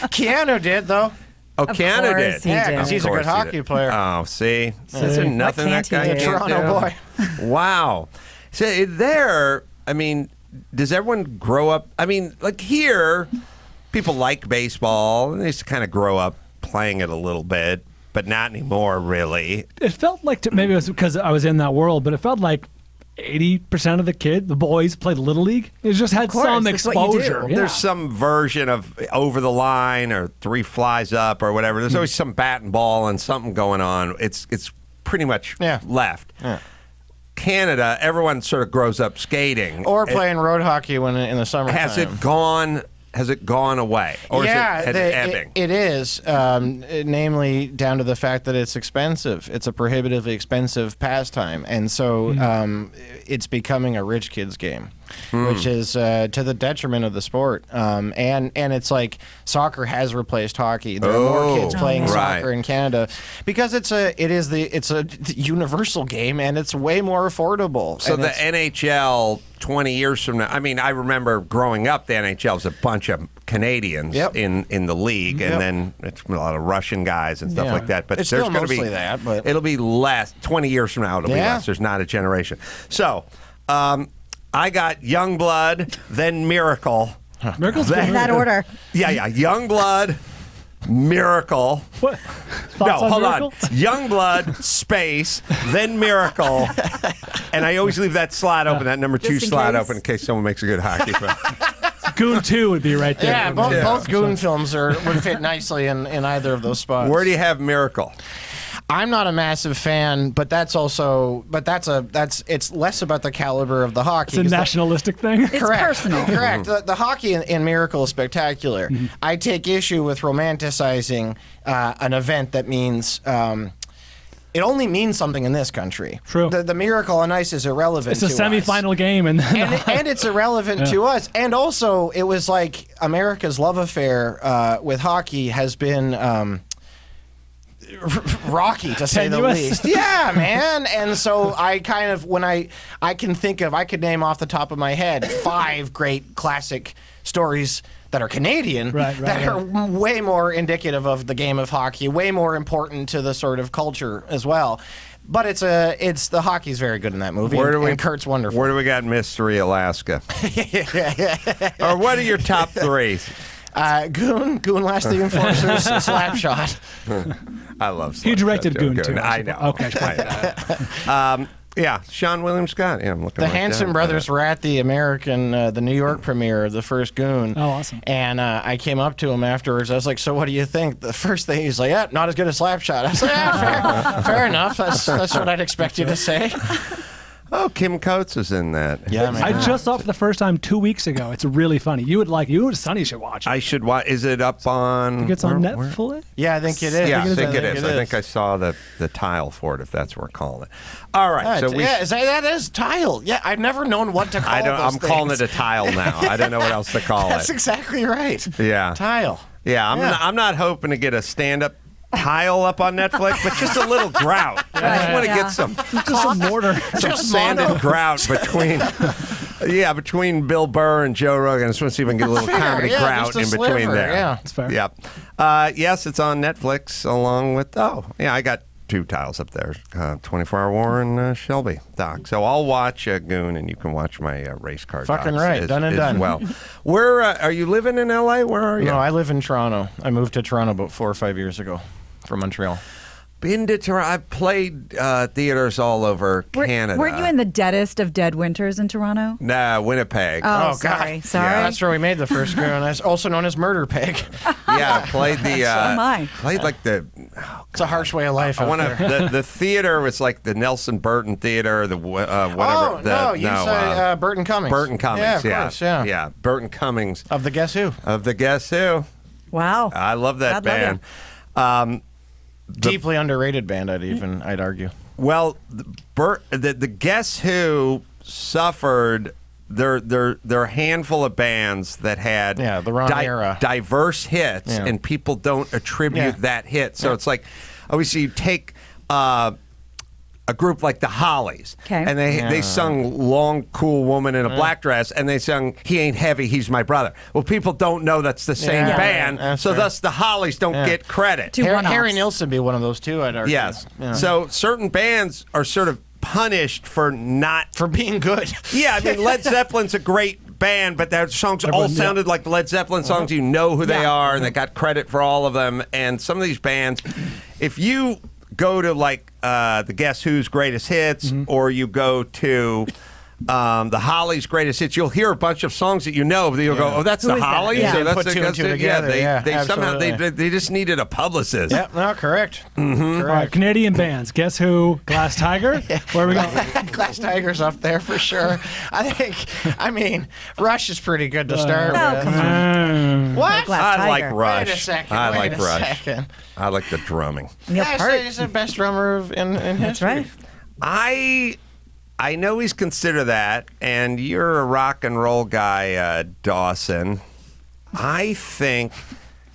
Keanu did, though. Oh, Keanu did. Yeah, because he's a good hockey player. Oh, see? Is there nothing that guy can do? Toronto boy. Wow. So there, does everyone grow up? Like here, people like baseball. They used to kind of grow up playing it a little bit, but not anymore, really. It felt like, maybe it was because I was in that world, but it felt like 80% of the boys played Little League. It just had some exposure. Yeah. There's some version of over the line or 3 flies up or whatever. There's always some bat and ball and something going on. It's pretty much left. Yeah. Canada, everyone sort of grows up skating or playing road hockey when in the summertime. Has it gone away, or is it ebbing? It is, namely down to the fact that it's expensive. It's a prohibitively expensive pastime, and so it's becoming a rich kid's game. which is to the detriment of the sport. And it's like soccer has replaced hockey. There are more kids playing soccer in Canada because it's a universal game and it's way more affordable. So and the NHL 20 years from now, I mean, I remember growing up, the NHL was a bunch of Canadians in the league, and then it's a lot of Russian guys and stuff like that. But it's there's still going to be mostly that, but it'll be less. 20 years from now, it'll be less. There's not a generation. So I got Youngblood, then Miracle. Miracle's In that order. Yeah, Youngblood, Miracle. What? No, Thoughts on hold Miracle? on. Youngblood, space, then Miracle. And I always leave that slot open, that number 2 Just in slot case. open, in case someone makes a good hockey film. Goon 2 would be right there. Yeah, both Goon films would fit nicely in either of those spots. Where do you have Miracle? I'm not a massive fan, but it's less about the caliber of the hockey. It's a nationalistic thing. It's personal. Correct. The hockey in Miracle is spectacular. I take issue with romanticizing an event that means it only means something in this country. True. The Miracle on Ice is irrelevant. It's a to us. semifinal game, and it's irrelevant to us. And also, it was like America's love affair with hockey has been rocky, to say the Tenuous. least. Yeah, man. And so I kind of, when I could name off the top of my head 5 great classic stories that are Canadian that are way more indicative of the game of hockey, way more important to the sort of culture as well. But it's the hockey's very good in that movie. And Kurt's wonderful. Where do we got Mystery Alaska? Or what are your top 3? Goon, Last of the Enforcers, Slapshot. I love Slapshot. he directed Goon too. I know. Okay. Yeah, Sean William Scott. Yeah, I'm looking. The right Hanson down. brothers were at the the New York premiere of the first Goon. Oh, awesome. And I came up to him afterwards. I was like, "So what do you think?" The first thing he's like, "Yeah, not as good as Slapshot." I was like, "Yeah, fair enough. That's what I'd expect you to say." Oh, Kim Coates is in that. Yeah, man. I just saw it for the first time 2 weeks ago. It's really funny. You and Sonny should watch it. I should watch. Is it up on? I think it's on Netflix. Yeah, I think it is. Yeah, I think it is. I think I saw the tile for it, if that's what we're calling it. All right, so that is tile. Yeah, I've never known what to call it. I'm calling it a tile now. I don't know what else to call That's it. exactly right. Yeah, Tile. Yeah, I'm not hoping to get a stand-up tile up on Netflix, but just a little grout. I just want to get some mortar, some sanded grout between Bill Burr and Joe Rogan. I just want to see if I can get a little comedy grout in between there. Yeah, that's fair. Yep. Yes, it's on Netflix along with. I got 2 tiles up there, 24-Hour War and Shelby doc. So I'll watch Goon, and you can watch my race car. Fucking docs right, done and done. Well, where are you living in LA? Where are you? No, I live in Toronto. I moved to Toronto about 4 or 5 years ago from Montreal. Been to Toronto. I've played theaters all over Canada. Weren't you in the deadest of dead winters in Toronto? Nah, Winnipeg. Oh, sorry. Yeah, that's where we made the first Goon, also known as Murder Pig. Yeah, I played the. Played like the. It's a harsh way of life. The theater was like the Nelson Burton Theater, the whatever. You say Burton Cummings. Burton Cummings. Yeah, of course, yeah. Yeah, Burton Cummings of the Guess Who. Wow. I love that God band. Deeply underrated band, I'd argue. Well, the Guess Who suffered. They're a handful of bands that had the wrong era. Diverse hits, and people don't attribute that hit. So it's like, obviously, you take a group like the Hollies, and they sung "Long Cool Woman in a Black Dress," and they sung "He Ain't Heavy, He's My Brother." Well, people don't know that's the same band, so thus the Hollies don't get credit. Harry Nilsson be one of those too, I'd argue. Yes. Yeah. So certain bands are sort of punished for being good. Yeah, I mean, Led Zeppelin's a great band, but their songs all sounded like Led Zeppelin songs. You know who they are, and they got credit for all of them. And some of these bands, if you go to like the Guess Who's Greatest Hits, or you go to the Hollies' Greatest Hits, you'll hear a bunch of songs that you know, but you'll go, "Oh, that's the Hollies." Yeah. Or that's put two and two together. They somehow they just needed a publicist. Yep, no, correct. All right, Canadian bands. Guess Who? Glass Tiger. Where are we going? Glass Tiger's up there for sure. I mean, Rush is pretty good to start with. What? I like Rush. Wait a second. I wait like a Rush. Second. I like the drumming. Neil Peart. He's the best drummer in history. That's right. I know he's considered that, and you're a rock and roll guy, Dawson. I think,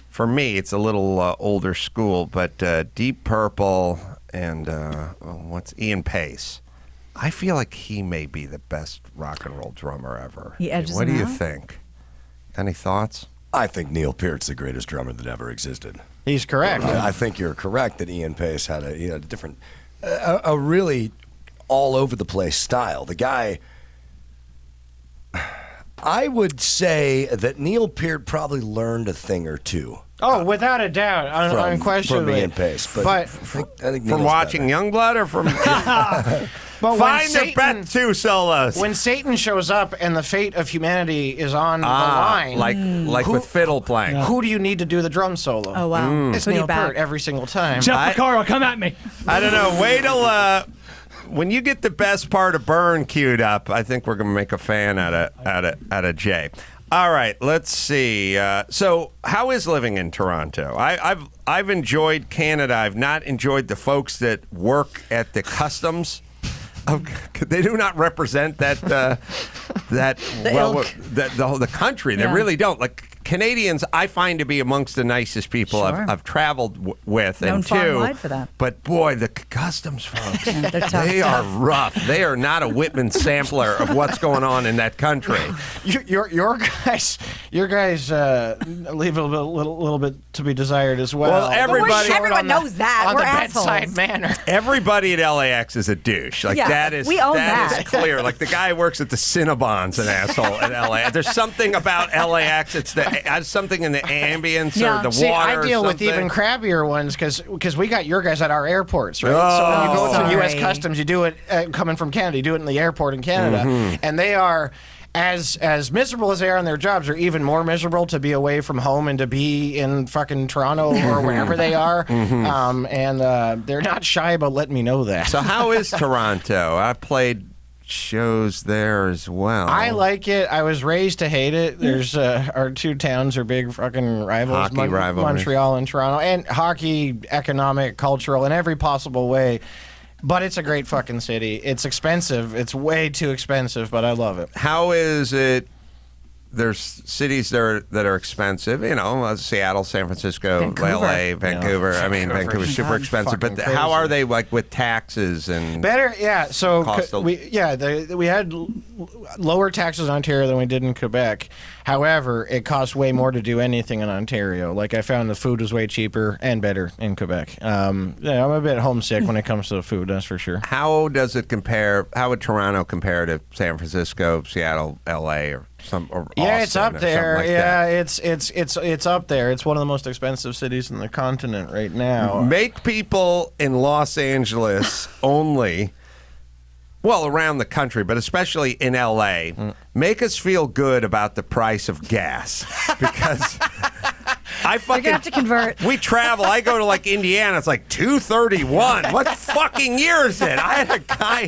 for me, it's a little older school, but Deep Purple and what's Ian Pace? I feel like he may be the best rock and roll drummer ever. He edges What do him you out? think? Any thoughts? I think Neil Peart's the greatest drummer that ever existed. He's correct. I think you're correct that Ian Pace had a different, a really all over the place style. The guy, I would say that Neil Peart probably learned a thing or two. Oh, without a doubt, unquestionably. From Ian Pace. But I think From Neil's watching better. Youngblood or from But Find the bet two solos? When Satan shows up and the fate of humanity is on the line, like with fiddle playing. who do you need to do the drum solo? Oh, wow. It's Put you Neil back. Peart every single time. Jeff Porcaro, come at me. I don't know. Wait till when you get the best part of Burn queued up. I think we're gonna make a fan out of Jay. All right, let's see. So, how is living in Toronto? I've enjoyed Canada. I've not enjoyed the folks that work at the customs. They do not represent the country. They really don't. Like Canadians, I find to be amongst the nicest people I've traveled with. Known and far and two, wide for that. But boy, the customs folks, They're tough, they are tough. rough. They are not a Whitman sampler of what's going on in that country. Your guys leave a little bit to be desired as well. Well, everybody- Everyone knows that. on We're the assholes. bedside manner. Everybody at LAX is a douche. Like Yeah, that is we own that that. is clear. Like the guy who works at the Cinnabon's an asshole at LA. There's something about LAX. It's something in the ambience or the See, water. I deal or with even something. crappier ones because we got your guys at our airports, right? Oh, so when you go through U.S. sorry. Customs, you do it coming from Canada. You do it in the airport in Canada, and they are. As miserable as they are on their jobs, are even more miserable to be away from home and to be in fucking Toronto or wherever they are. And they're not shy about letting me know that. So how is Toronto? I played shows there as well. I like it. I was raised to hate it. There's our two towns are big fucking rivals, Hockey rivalries. Montreal and Toronto, and hockey, economic, cultural, in every possible way. But it's a great fucking city. It's expensive. It's way too expensive, but I love it. How is it? There's cities that are expensive. You know, Seattle, San Francisco, Vancouver. LA, Vancouver. I mean, Vancouver's super God, expensive. But fucking how crazy. are they like with taxes and Better, yeah. So Cost of- we had lower taxes in Ontario than we did in Quebec. However, it costs way more to do anything in Ontario. Like I found the food was way cheaper and better in Quebec. I'm a bit homesick when it comes to the food, that's for sure. How does it compare? How would Toronto compare to San Francisco, Seattle, LA, or some? Or Yeah, it's Austin up or there. something like that? It's up there. It's one of the most expensive cities in the continent right now. Make people in Los Angeles only, well, around the country, but especially in LA, make us feel good about the price of gas because I You're fucking gonna have to convert. we travel. I go to like Indiana. It's like $2.31. What fucking year is it? I had a guy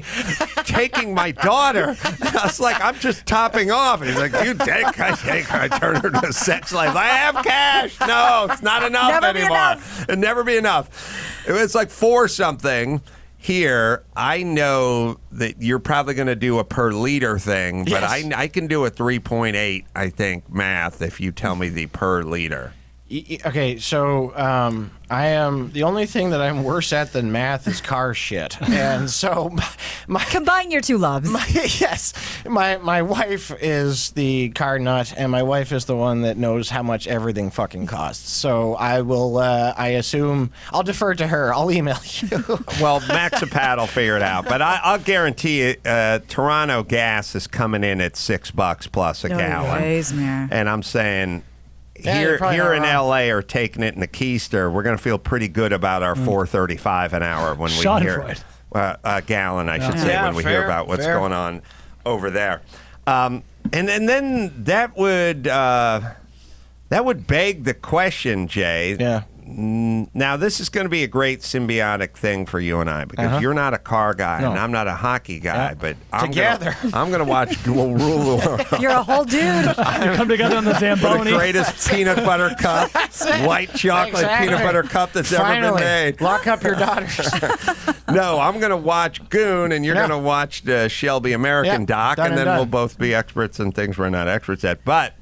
taking my daughter. I was like, I'm just topping off. And he's like, you take. I turn her to a sex slave. I have cash. No, it's not enough Never be anymore. enough. It'd never be enough. It was like $4 something. Here, I know that you're probably going to do a per liter thing, but Yes. I can do a 3.8, I think, math if you tell me the per liter. Okay, so I am the only thing that I'm worse at than math is car shit, and so my Combine your two loves. my wife is the car nut, and my wife is the one that knows how much everything fucking costs. So I will, I assume I'll defer to her. I'll email you. Well, Maxapat will figure it out, but I'll guarantee you, Toronto gas is coming in at $6 plus a No gallon, ways, man. and I'm saying. Yeah, you're probably Here not in wrong. LA are taking it in the keister. We're going to feel pretty good about our $4.35 an hour when we hear Schadenfreude. a gallon, I should say, Yeah, when we hear fair, about what's fair. going on over there. And then that would beg the question, Jay. Yeah. Now, this is going to be a great symbiotic thing for you and I because you're not a car guy and I'm not a hockey guy, but I'm going to watch We'll Rule the World. You're a whole dude. You come together on the Zamboni. The greatest peanut butter cup, white chocolate peanut butter cup that's ever been made. Lock up your daughters. No, I'm going to watch Goon, and you're going to watch the Shelby American doc, and then we'll both be experts in things we're not experts at. But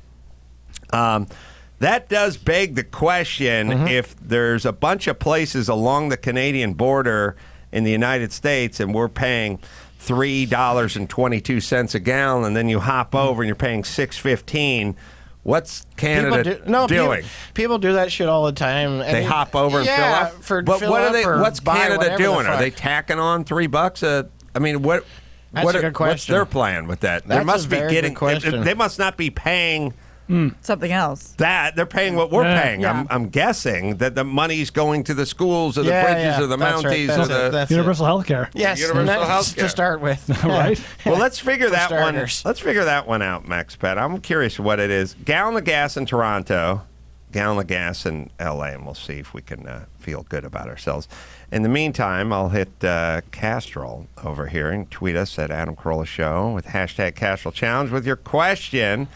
that does beg the question, if there's a bunch of places along the Canadian border in the United States, and we're paying $3.22 a gallon, and then you hop over and you're paying $6.15. What's Canada doing? People do that shit all the time. They hop over and fill up. But what are they? What's Canada doing? Are they tacking on $3? I mean, what? That's a good question. What's their plan with that? That's they must a be very getting. good question. They must not be paying. Something else. They're paying what we're paying. Yeah. I'm guessing that the money's going to the schools or the bridges or the That's right. Mounties or the That's Universal health care. Yes, Universal that's healthcare. to start with. Right? Well, let's figure that one. starters. Let's figure that one out, Max Pet. I'm curious what it is. Gallon of gas in Toronto, gallon of gas in LA, and we'll see if we can feel good about ourselves. In the meantime, I'll hit Castrol over here and tweet us at Adam Carolla Show with hashtag Castrol Challenge with your question.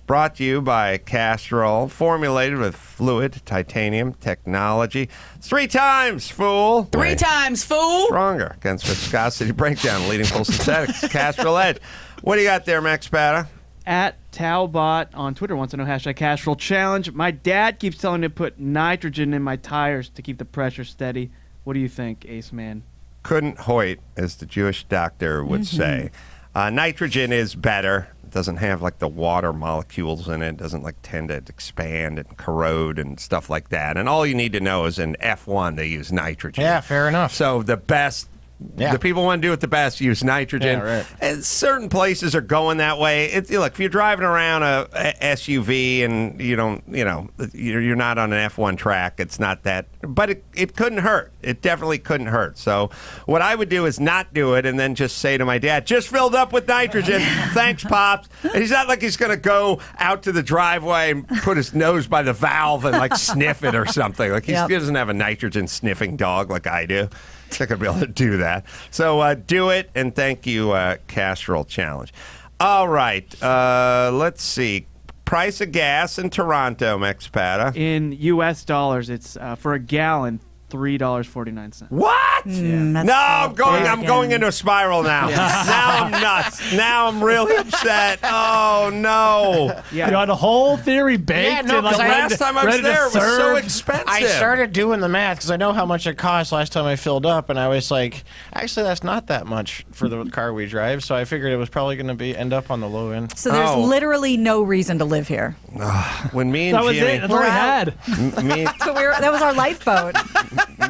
Brought to you by Castrol, formulated with fluid titanium technology. It's 3 times, fool. 3 times, fool. Stronger against viscosity breakdown, leading full synthetics. Castrol Edge. What do you got there, Max Pata? At Talbot on Twitter wants to know hashtag Castrol Challenge. My dad keeps telling me to put nitrogen in my tires to keep the pressure steady. What do you think, Ace Man? Couldn't Hoyt, as the Jewish doctor would say. Nitrogen is better. Doesn't have like the water molecules in it. Doesn't like tend to expand and corrode and stuff like that. And all you need to know is in F1 they use nitrogen. Yeah, fair enough. So the best, the people want to do it the best use nitrogen. Yeah, right. And certain places are going that way. Look, if you're driving around a SUV and you're not on an F1 track, it's not that. But it couldn't hurt. It definitely couldn't hurt. So what I would do is not do it and then just say to my dad, just filled up with nitrogen. Thanks, Pops. And he's not like he's going to go out to the driveway and put his nose by the valve and like sniff it or something. Like he doesn't have a nitrogen sniffing dog like I do. He's not going to be able to do that. So do it, and thank you, Castrol Challenge. All right. Let's see. Price of gas in Toronto, Max Pata. In U.S. dollars, it's for a gallon, $3.49. What? No, I'm going into a spiral now. Now I'm nuts. Now I'm really upset. Oh no. You had a whole theory baked. no, and, like, because last time I was there, it was so expensive. I started doing the math because I know how much it cost last time I filled up, and I was like, actually, that's not that much for the car we drive. So I figured it was probably going to end up on the low end. So there's literally no reason to live here. When me and that was Jimmy, it. That's all we had. That was our lifeboat.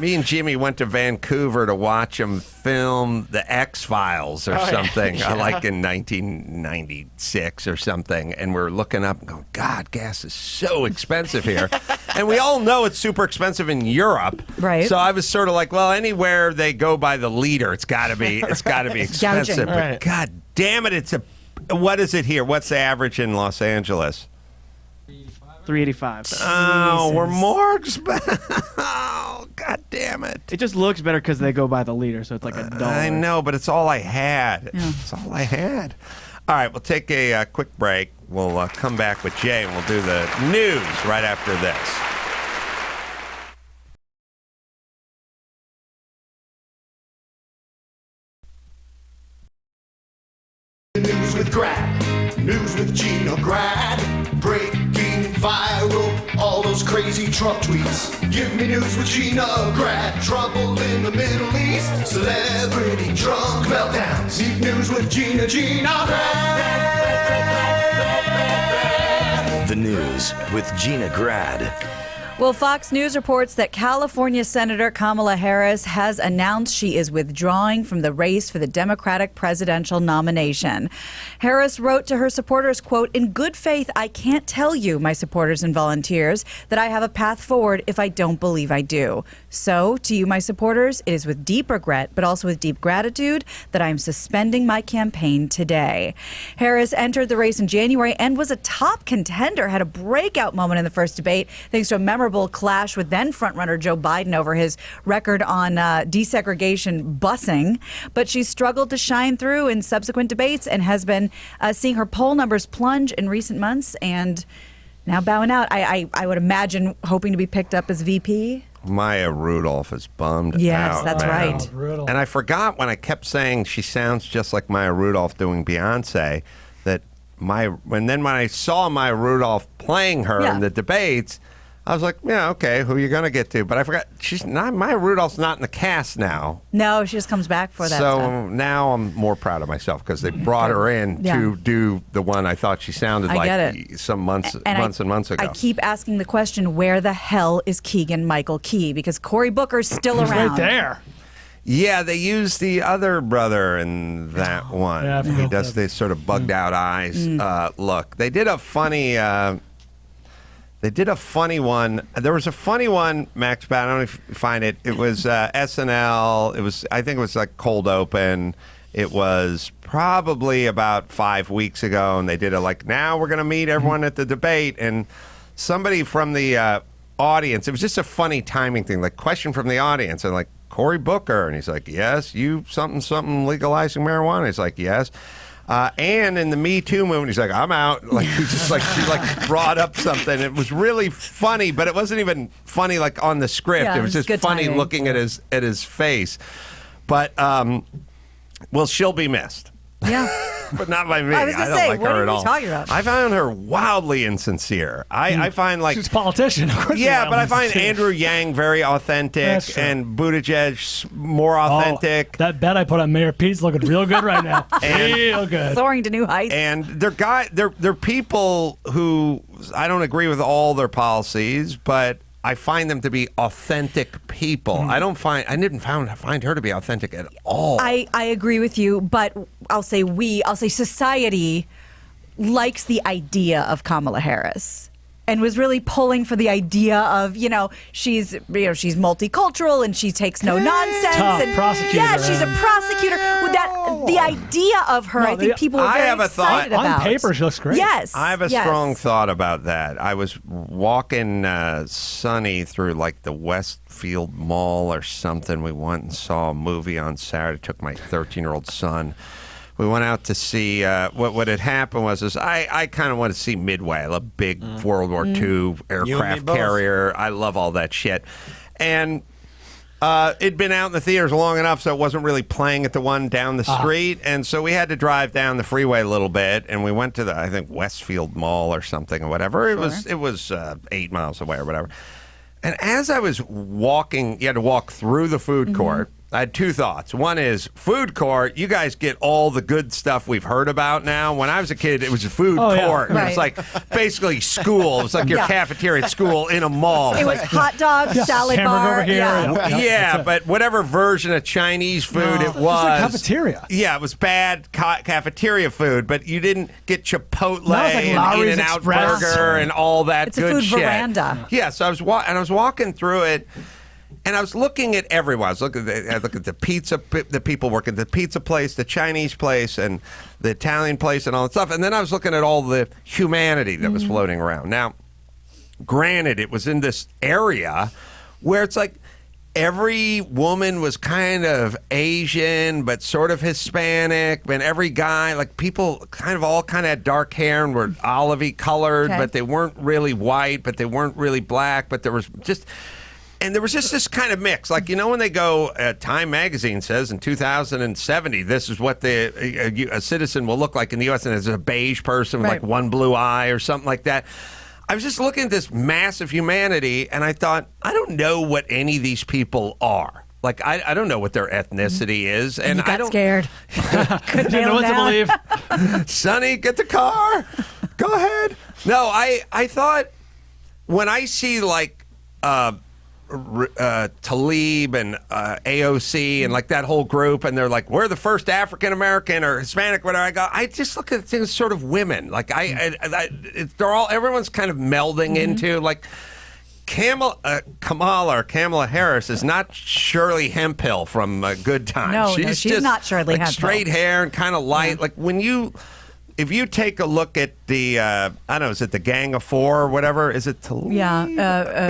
Me and Jimmy went to Vancouver to watch them film the X-Files or something, like in 1996 or something. And we're looking up and going, God, gas is so expensive here. And we all know it's super expensive in Europe. Right. So I was sort of like, well, anywhere they go by the liter, it's got to be expensive. But Right. God damn it, what is it here? What's the average in Los Angeles? $3.85. Oh, we're more expensive. Oh, God damn it. It just looks better because they go by the liter, so it's like $1. I know, but it's all I had. It's all I had. All right, we'll take a quick break. We'll come back with Jay, and we'll do the news right after this. News with Grad, news with Gina Grad, breaking viral, all those crazy Trump tweets. Give me news with Gina Grad, trouble in the Middle East, celebrity drunk meltdowns. Need news with Gina Grad. The news with Gina Grad. Well, Fox News reports that California Senator Kamala Harris has announced she is withdrawing from the race for the Democratic presidential nomination. Harris wrote to her supporters, quote, "In good faith, I can't tell you, my supporters and volunteers, that I have a path forward if I don't believe I do. So, to you, my supporters, it is with deep regret, but also with deep gratitude that I am suspending my campaign today." Harris entered the race in January and was a top contender, had a breakout moment in the first debate thanks to a memorable memorable clash with then frontrunner Joe Biden over his record on desegregation busing. But she's struggled to shine through in subsequent debates and has been seeing her poll numbers plunge in recent months and now bowing out. I would imagine hoping to be picked up as VP. Maya Rudolph is bummed Yes, out. that's now. right. Rudolph. And I forgot when I kept saying she sounds just like Maya Rudolph doing Beyonce, and then when I saw Maya Rudolph playing her in the debates, I was like, yeah, okay, who are you going to get to? But I forgot, Maya Rudolph's not in the cast now. No, she just comes back for that So stuff. now I'm more proud of myself because they brought her in to do the one I thought she sounded I get like it. some months and months ago. I keep asking the question, where the hell is Keegan-Michael Key? Because Cory Booker's still He's around. right there. Yeah, they used the other brother in that one. Yeah, I forgot He does that. this sort of bugged out eyes look. They did a funny. One. There was a funny one, Max. But I don't know if you find it. It was SNL. I think it was like cold open. It was probably about 5 weeks ago, and they did now we're gonna meet everyone at the debate, and somebody from the audience. It was just a funny timing thing, like question from the audience, and like Cory Booker, and he's like, yes, you something legalizing marijuana. He's like, yes. And in the Me Too movement, he's like, I'm out. Like he just she brought up something. It was really funny, but it wasn't even funny like on the script. Yeah, it was just good funny timing. looking at his face. But well, she'll be missed. Yeah. But not by me. I was I gonna don't say, like what her are at we all. talking about? I found her wildly insincere. I find like She's a politician. Of course yeah, she's but I find sincere. Andrew Yang very authentic That's true. and Buttigieg more authentic. That bet I put on Mayor Pete's looking real good right now. Real good. Soaring to new heights. And they're people who I don't agree with all their policies, but I find them to be authentic people. I didn't find her to be authentic at all. I agree with you, but I'll say society likes the idea of Kamala Harris and was really pulling for the idea of, she's multicultural and she takes no nonsense. Tough and prosecutor, yeah, she's a yeah. prosecutor. With the idea of her, I think people were I very have a thought. excited about. On paper, she looks great. Yes. I have a yes. strong thought about that. I was walking Sunny through the Westfield Mall or something. We went and saw a movie on Saturday. Took my 13-year-old son. We went out to see what had happened was I kind of want to see Midway, a big World War II aircraft both. carrier. I love all that shit. And it'd been out in the theaters long enough, so it wasn't really playing at the one down the street. And so we had to drive down the freeway a little bit, and we went to I think Westfield Mall or something or whatever. It was 8 miles away or whatever. And as I was walking, you had to walk through the food court. I had two thoughts. One is food court. You guys get all the good stuff we've heard about now. When I was a kid, it was a food Oh, yeah. court. And it was Right. like basically school. It was like your Yeah. cafeteria at school in a mall. It was hot dogs, salad Hamburger bar. over here. Yeah. Yep, yep, Yeah, that's it. but whatever version of Chinese food it It's was. like cafeteria. Yeah, it was bad cafeteria food, but you didn't get Chipotle No, it's like and Lowry's In-N-Out Express. Burger and all that It's a good food shit. veranda. Yeah, so I was walking through it. And I was looking at everyone. I was looking at the pizza, the people working at the pizza place, the Chinese place, and the Italian place, and all that stuff. And then I was looking at all the humanity that was floating around. Now, granted, it was in this area where it's like every woman was kind of Asian, but sort of Hispanic, and every guy, people all had dark hair and were olivey colored, Okay. but they weren't really white, but they weren't really black, but there was just this kind of mix. When they go, Time Magazine says in 2070, this is what a citizen will look like in the U.S., and there's a beige person with Right. one blue eye or something like that. I was just looking at this massive humanity, and I thought, I don't know what any of these people are. I don't know what their ethnicity is. And You got I don't scared. Couldn't Didn't know nail what to down. believe. Sonny, get the car. Go ahead. No, I thought when I see Talib and AOC and that whole group, and they're like, we're the first African American or Hispanic, whatever. I just look at things sort of women. Everyone's kind of melding into Kamala Harris is not Shirley Hemphill from Good Times. No, she's just not Shirley Hemphill. straight hair and kind of light. When you if you take a look at the, I don't know, is it the Gang of Four or whatever? Is it Tlaib? Yeah,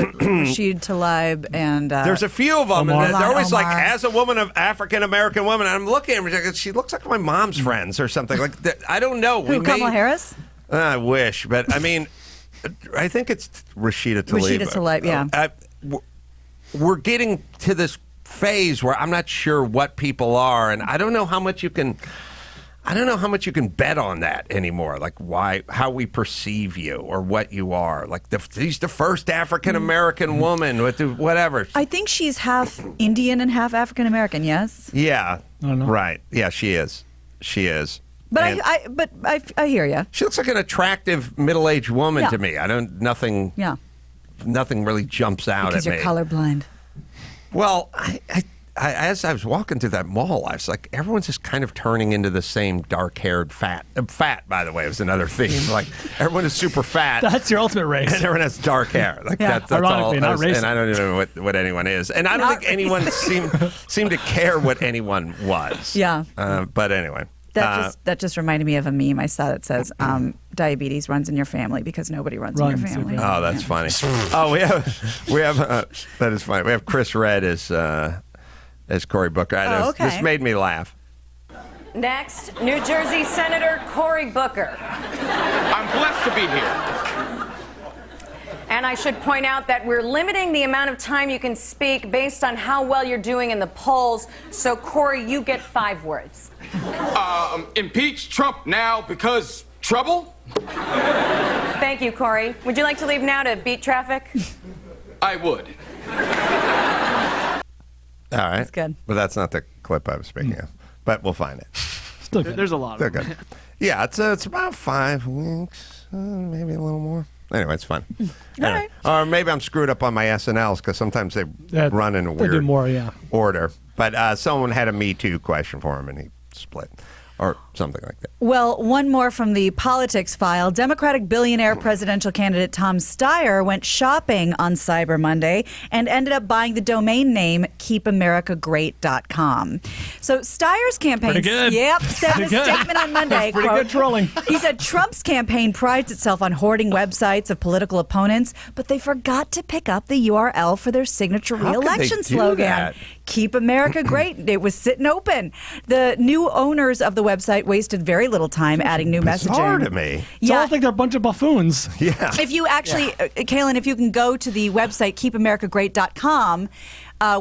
Rashid Tlaib and there's a few of them, Omar. and they're always like, Omar. as a woman of African American woman, and I'm looking at her, she looks like my mom's friends or something. Like I don't know. Who, Kamala Harris? I wish, but I mean, I think it's Rashida Tlaib. Rashida Tlaib, yeah. We're getting to this phase where I'm not sure what people are, and I don't know how much you can. I don't know how much you can bet on that anymore. Like how we perceive you or what you are. Like she's the first African American woman with whatever. I think she's half Indian and half African American. Yes. Yeah. I don't know. Right. Yeah, she is. She is. But And I hear you. she looks like an attractive middle-aged woman Yeah. to me. Nothing really jumps out Because at you're me. colorblind. Well, I as I was walking through that mall, I was like, everyone's just kind of turning into the same dark-haired fat. Fat, by the way, was another theme. Like everyone is super fat. That's your ultimate race. And everyone has dark hair. Like Yeah. that's Ironically, all. not racist. And I don't even know what anyone is. And I don't Not think anyone seemed to care what anyone was. Yeah. But anyway. That just reminded me of a meme I saw that says diabetes runs in your family because nobody runs in your family. Oh, that's funny. Oh, we have that is funny. We have Chris Redd as Cory Booker. Okay. This made me laugh. Next, New Jersey Senator Cory Booker. I'm blessed to be here. And I should point out that we're limiting the amount of time you can speak based on how well you're doing in the polls. So, Cory, you get 5 words. Impeach Trump now because trouble? Thank you, Cory. Would you like to leave now to beat traffic? I would. All right. That's good. But that's not the clip I was speaking of. But we'll find it. Still good. There's a lot Still of good. them. Yeah, it's about 5 weeks, maybe a little more. Anyway, it's fun. Anyway. Or maybe I'm screwed up on my SNLs because sometimes they run in a They weird do more, yeah. order. But someone had a Me Too question for him, and he split. Or something like that. Well, one more from the politics file. Democratic billionaire presidential candidate Tom Steyer went shopping on Cyber Monday and ended up buying the domain name keepamericagreat.com. So Steyer's campaign, Pretty good. said in a good. statement on Monday, Pretty quote, good trolling. He said Trump's campaign prides itself on hoarding websites of political opponents, but they forgot to pick up the URL for their signature How could they re-election do slogan. that? Keep America Great. It was sitting open. The new owners of the website wasted very little time adding new Bizarre messaging. to me. It's almost like they're a bunch of buffoons. Yeah. If you actually, Kaylin, if you can go to the website keepamericagreat.com,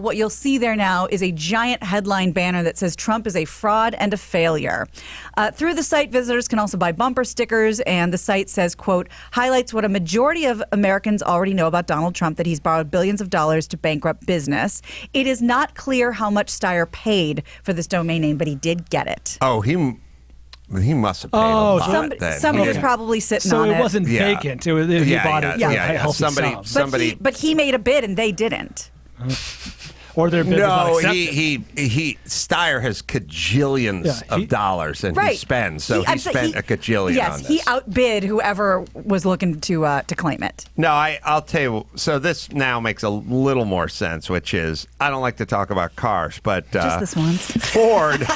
what you'll see there now is a giant headline banner that says Trump is a fraud and a failure. Through the site, visitors can also buy bumper stickers, and the site says, quote, highlights what a majority of Americans already know about Donald Trump, that he's borrowed billions of dollars to bankrupt business. It is not clear how much Steyer paid for this domain name, but he did get it. Oh, he must have paid a lot then. Somebody was probably sitting So on it. it wasn't Yeah. vacant. It was, he bought it. Yeah, for a yeah. healthy sum. But he made a bid and they didn't. Or their bid was not No, accepted. Steyer has cajillions of dollars, and he Right. spends. So he spent a cajillion yes, on this. he outbid whoever was looking to claim it. No, I'll tell you. So this now makes a little more sense, which is I don't like to talk about cars, but Just this once. Ford.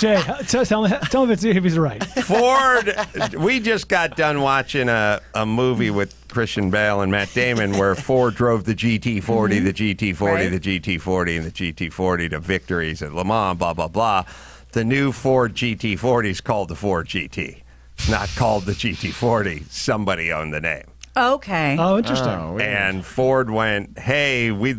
Jay, tell me if he's right. Ford. We just got done watching a movie with Christian Bale and Matt Damon where Ford drove the GT40, the GT40, Right. the GT40, and the GT40 to victories at Le Mans, blah, blah, blah. The new Ford GT40 is called the Ford GT. It's not called the GT40. Somebody owned the name. Okay. Oh, interesting. And Ford went, hey, we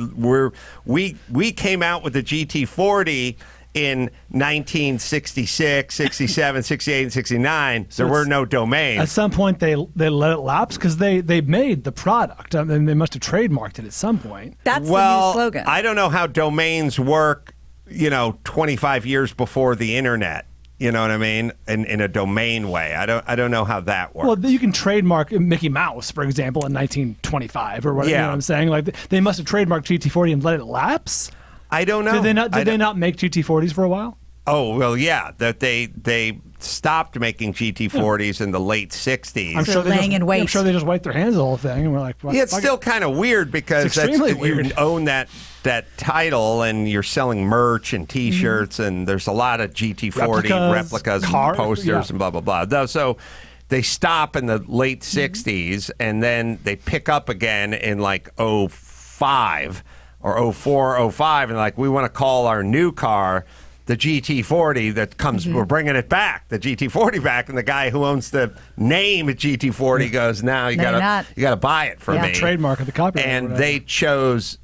came out with the GT40 in 1966, 67, 68, and 69. There were no domains. At some point, they let it lapse because they made the product. I mean, they must have trademarked it at some point. That's the new slogan. I don't know how domains work, 25 years before the internet. You know what I mean? In a domain way. I don't know how that works. Well, you can trademark Mickey Mouse, for example, in 1925 or whatever. You know what I'm saying? Like they must have trademarked GT40 and let it lapse. I don't know. Did they not make GT40s for a while? Oh well, yeah. That they stopped making GT40s in the late 60s. I'm sure laying in wait. I'm sure they just wiped their hands the whole thing, and we're like, well, Yeah, it's still kind of weird because you own that title and you're selling merch and T-shirts, and there's a lot of GT40 replicas and posters and blah, blah, blah. So they stop in the late 60s, and then they pick up again in like 05 or 04, 05, and like, we want to call our new car the GT40 that comes, we're bringing it back, the GT40 back, and the guy who owns the name at GT40 goes, now you gotta buy it from me. Trademark of the copyright. And they chose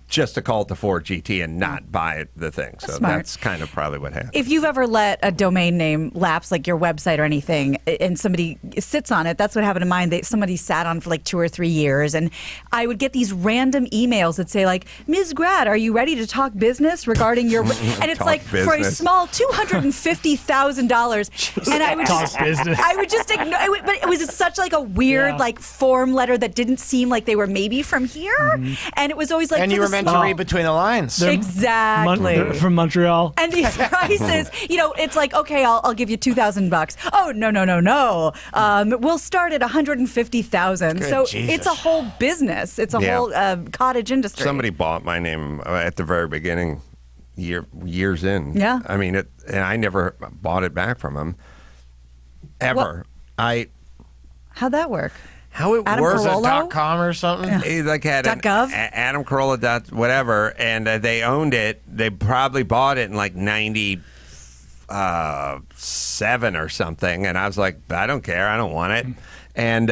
just to call it the Ford GT and not buy the thing. So Smart. that's kind of probably what happened. If you've ever let a domain name lapse, like your website or anything, and somebody sits on it, that's what happened to mine. Somebody sat on for like 2 or 3 years, and I would get these random emails that say like, Ms. Grad, are you ready to talk business regarding your... And it's like, for a small $250,000. And I would just... business. I would just ignore it, but it was such like a weird like form letter that didn't seem like they were maybe from here. And it was always like... And you were meant to read between the lines. Exactly. From Montreal. And these prices, it's like, okay, I'll give you $2,000. Oh, no. We'll start at $150,000. So Jesus. it's a whole business. It's a whole cottage industry. Somebody bought my name at the very beginning, years in. Yeah. I mean, and I never bought it back from him, ever. How'd that work? How it Adam works Carolla? .com or something. He like had .gov? Adam Carolla dot whatever, and they owned it. They probably bought it in like 97 or something, and I was like, I don't care, I don't want it. And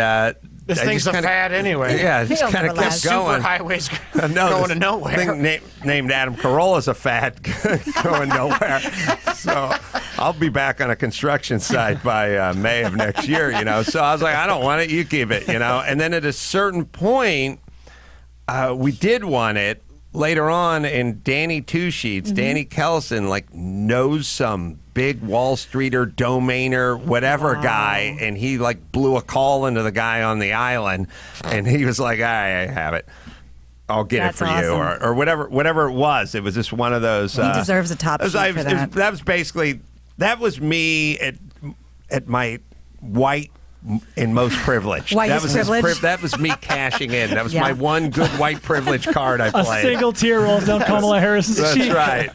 this thing's a fad anyway. Yeah, it just kind of kept going. Superhighways No, going to nowhere. Thing named Adam Carolla's a fad going nowhere. So I'll be back on a construction site by May of next year, So I was like, I don't want it. You keep it, And then at a certain point, we did want it. Later on, in Danny Two Sheets, Danny Kellison knows some big Wall Streeter, domainer, whatever guy, and he blew a call into the guy on the island, and he was like, I have it. I'll get it for you, or whatever it was. It was just one of those. He deserves a top sheet for that. That was basically, that was me at my white and most privileged. Whitest privilege. That was me cashing in. That was my one good white privilege card I played. A single tear rolls down Kamala Harris's cheek. That's right.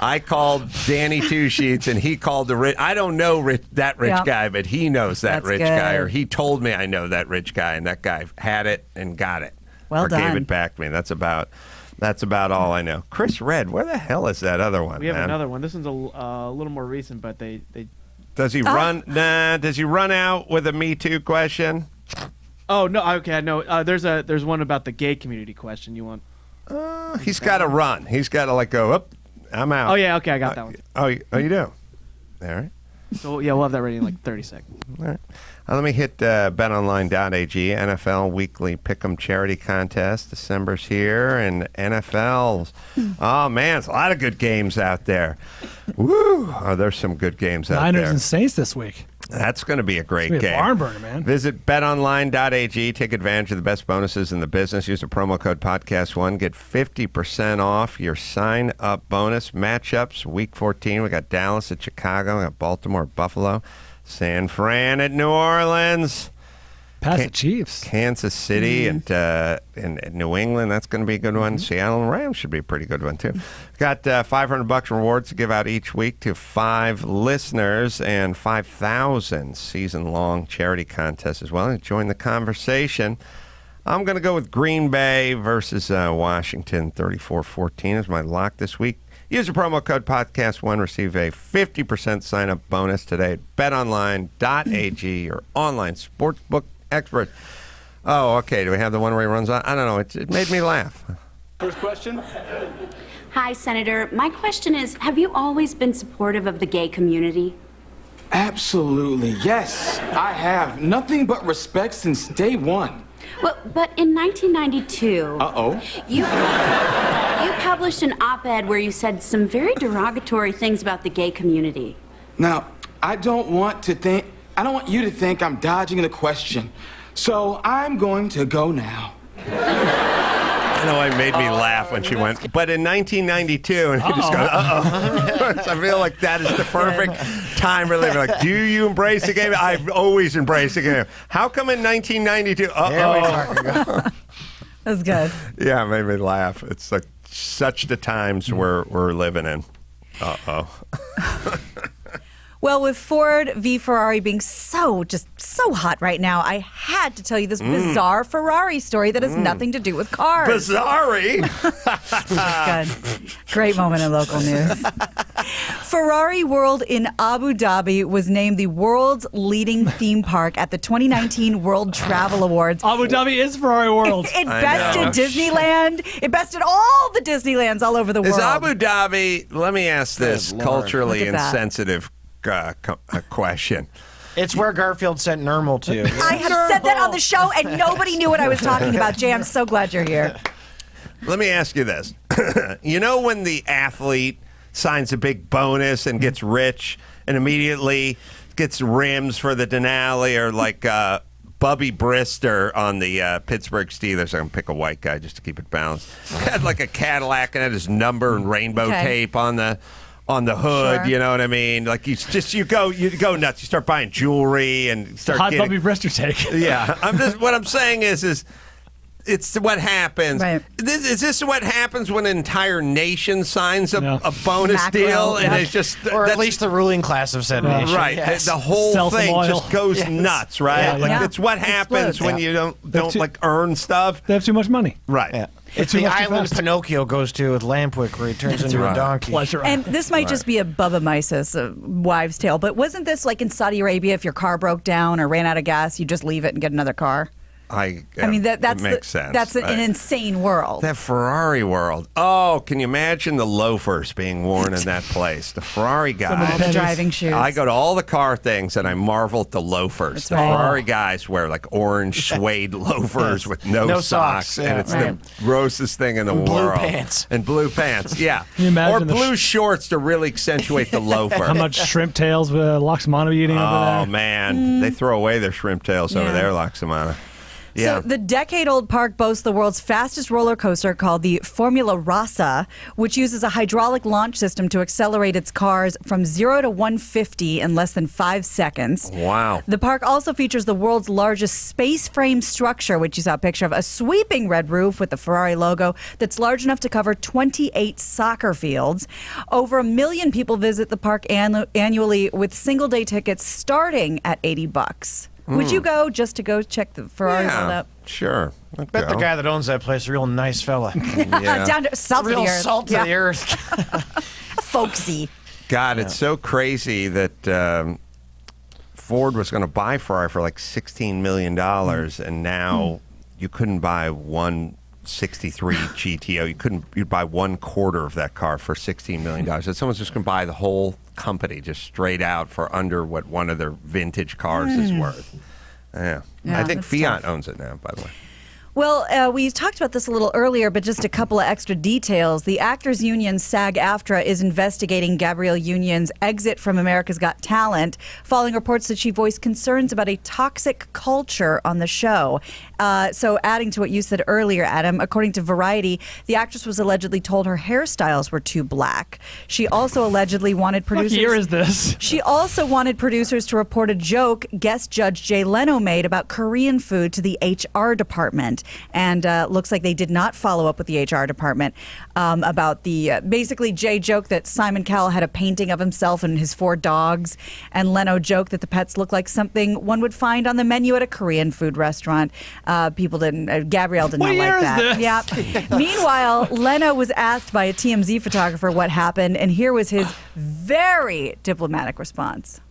I called Danny Two Sheets, and he called the rich. I don't know that rich guy, but he knows that rich guy, or he told me I know that rich guy, and that guy had it and got it. Well or done. Gave it back to me. That's about all I know. Chris Red, where the hell is that other one? We have another one. This one's a little more recent, but they Does he run? Nah. Does he run out with a Me Too question? Oh no. Okay. No. There's one about the gay community question. You want? He's got to run. He's got to go up. I'm out. Oh yeah. Okay. I got that one. Oh, you do. All right. So yeah, we'll have that ready in like 30 seconds. All right. Let me hit betonline.ag. NFL Weekly Pick'em Charity Contest. December's here, and NFL's. Oh man, it's a lot of good games out there. Woo! Oh, there's some good games out there. Niners and Saints this week. That's going to be a great It's gonna be a game. barn burner, man. Visit betonline.ag. Take advantage of the best bonuses in the business. Use the promo code podcast1. Get 50% off your sign-up bonus. Matchups, Week 14. We got Dallas at Chicago. We got Baltimore at Buffalo. San Fran at New Orleans. Pass the Chiefs. Kansas City and New England. That's going to be a good one. Seattle and Rams should be a pretty good one, too. Got $500 rewards to give out each week to 5 listeners, and 5,000 season-long charity contests as well. Join the conversation. I'm going to go with Green Bay versus Washington. 34-14 is my lock this week. Use the promo code podcast1. Receive a 50% sign-up bonus today at betonline.ag, your online sportsbook expert. Oh, okay. Do we have the one where he runs on? I don't know. It made me laugh. First question. Hi, Senator. My question is, have you always been supportive of the gay community? Absolutely. Yes, I have. Nothing but respect since day one. Well, but in 1992... Uh-oh. You published an op-ed where you said some very derogatory things about the gay community. Now, I don't want you to think I'm dodging the question. So I'm going to go now. I know it made me laugh when she went. But in 1992, and you just go, uh-oh. I feel like that is the perfect time for living. Like, do you embrace the game? I've always embraced the game. How come in 1992? Uh-oh. That's good. Yeah, it made me laugh. It's like such the times we're living in. Uh-oh. Well, with Ford v. Ferrari being so hot right now, I had to tell you this bizarre Ferrari story that has nothing to do with cars. Bizarre? Good. Great moment in local news. Ferrari World in Abu Dhabi was named the world's leading theme park at the 2019 World Travel Awards. Abu Dhabi is Ferrari World. It bested Disneyland. It bested all the Disneylands all over the world. Is Abu Dhabi, let me ask this culturally insensitive question. It's where Garfield sent Nermal to. I have said that on the show, and nobody knew what I was talking about. Jay, I'm so glad you're here. Let me ask you this. You know when the athlete signs a big bonus and gets rich and immediately gets rims for the Denali, or like Bubby Brister on the Pittsburgh Steelers? I'm going to pick a white guy just to keep it balanced. Had like a Cadillac and had his number and rainbow tape on the hood, Sure. you know what I mean? Like you go nuts. You start buying jewelry and start Hot getting, Bubby Brister take. Yeah, what I'm saying is it's what happens. Right. Is this what happens when an entire nation signs a bonus Mackerel, deal, and yep. it's just Or at least the ruling class of said nation. right? Yes. The whole Sell some thing oil. just goes Yes. nuts, right? Yeah, Like yeah. it's what happens Explodes. when you don't too- like earn stuff, They have too much money. right? Yeah. It's too the much too island fast. Pinocchio goes to with Lampwick, where he turns into a donkey. Pleasure. And this might just be a Bubba Mises wives' tale, but wasn't this like in Saudi Arabia? If your car broke down or ran out of gas, you just leave it and get another car. I mean, it that's makes sense. That's an insane world. That Ferrari world. Oh, can you imagine the loafers being worn in that place? The Ferrari guys. The driving shoes. I go to all the car things and I marvel at the loafers. That's the right. Ferrari guys wear like orange suede loafers with no socks. yeah. And it's Right. the grossest thing in the Blue world. pants. And blue pants, yeah. Can you imagine or the blue shorts to really accentuate the loafer. How much shrimp tails with Loxamana eating over Oh, there? man. They throw away their shrimp tails over Yeah. there, Loxamana. Yeah. So the decade-old park boasts the world's fastest roller coaster called the Formula Rossa, which uses a hydraulic launch system to accelerate its cars from 0 to 150 in less than 5 seconds. Wow. The park also features the world's largest space frame structure, which you saw a picture of, a sweeping red roof with the Ferrari logo that's large enough to cover 28 soccer fields. Over 1 million people visit the park annually, with single-day tickets starting at $80. Would you go just to go check the Ferrari world Yeah, out? sure. I'd Bet go. the guy that owns that place is a real nice fella. Yeah. Down to salt Real of the earth. salt to Yeah. the earth. Folksy. God, it's so crazy that Ford was going to buy Ferrari for like $16 million, and now you couldn't buy one 63 GTO. You'd buy 1/4 of that car for $16 million. And someone's just going to buy the whole company just straight out for under what one of their vintage cars is worth. Yeah. Yeah, I think that's Fiat tough. owns it now, by the way. Well, we talked about this a little earlier, but just a couple of extra details. The Actors Union, SAG-AFTRA, is investigating Gabrielle Union's exit from America's Got Talent, following reports that she voiced concerns about a toxic culture on the show. So adding to what you said earlier, Adam, according to Variety, the actress was allegedly told her hairstyles were too black. She also allegedly wanted producers... What year is this? She also wanted producers to report a joke guest judge Jay Leno made about Korean food to the HR department. And looks like they did not follow up with the HR department about the... basically, Jay joked that Simon Cowell had a painting of himself and his 4 dogs. And Leno joked that the pets looked like something one would find on the menu at a Korean food restaurant. People didn't... Gabrielle did not like that. This? Yeah. Meanwhile, Leno was asked by a TMZ photographer what happened, and here was his very diplomatic response.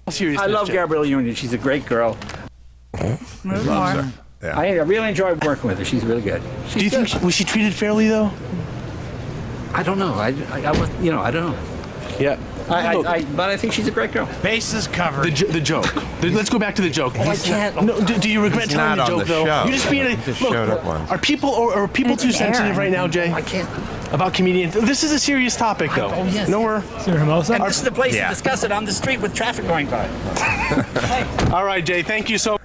I love Gabrielle Union. She's a great girl. Move more. Yeah. I really enjoy working with her. She's really good. Do you think was she treated fairly though? I don't know. I don't know. Yeah. But I think she's a great girl. Bases covered. The joke. Let's go back to the joke. I can't. No, do you regret He's telling not the on joke the though? show. You're just being He just look. showed up once. Are people too It's sensitive Aaron. right now, Jay? I can't. About comedians. This is a serious topic though. Oh, yes. No, we're. Hermosa? This is the place Yeah. to discuss it on the street with traffic going by. All right, Jay. Thank you so.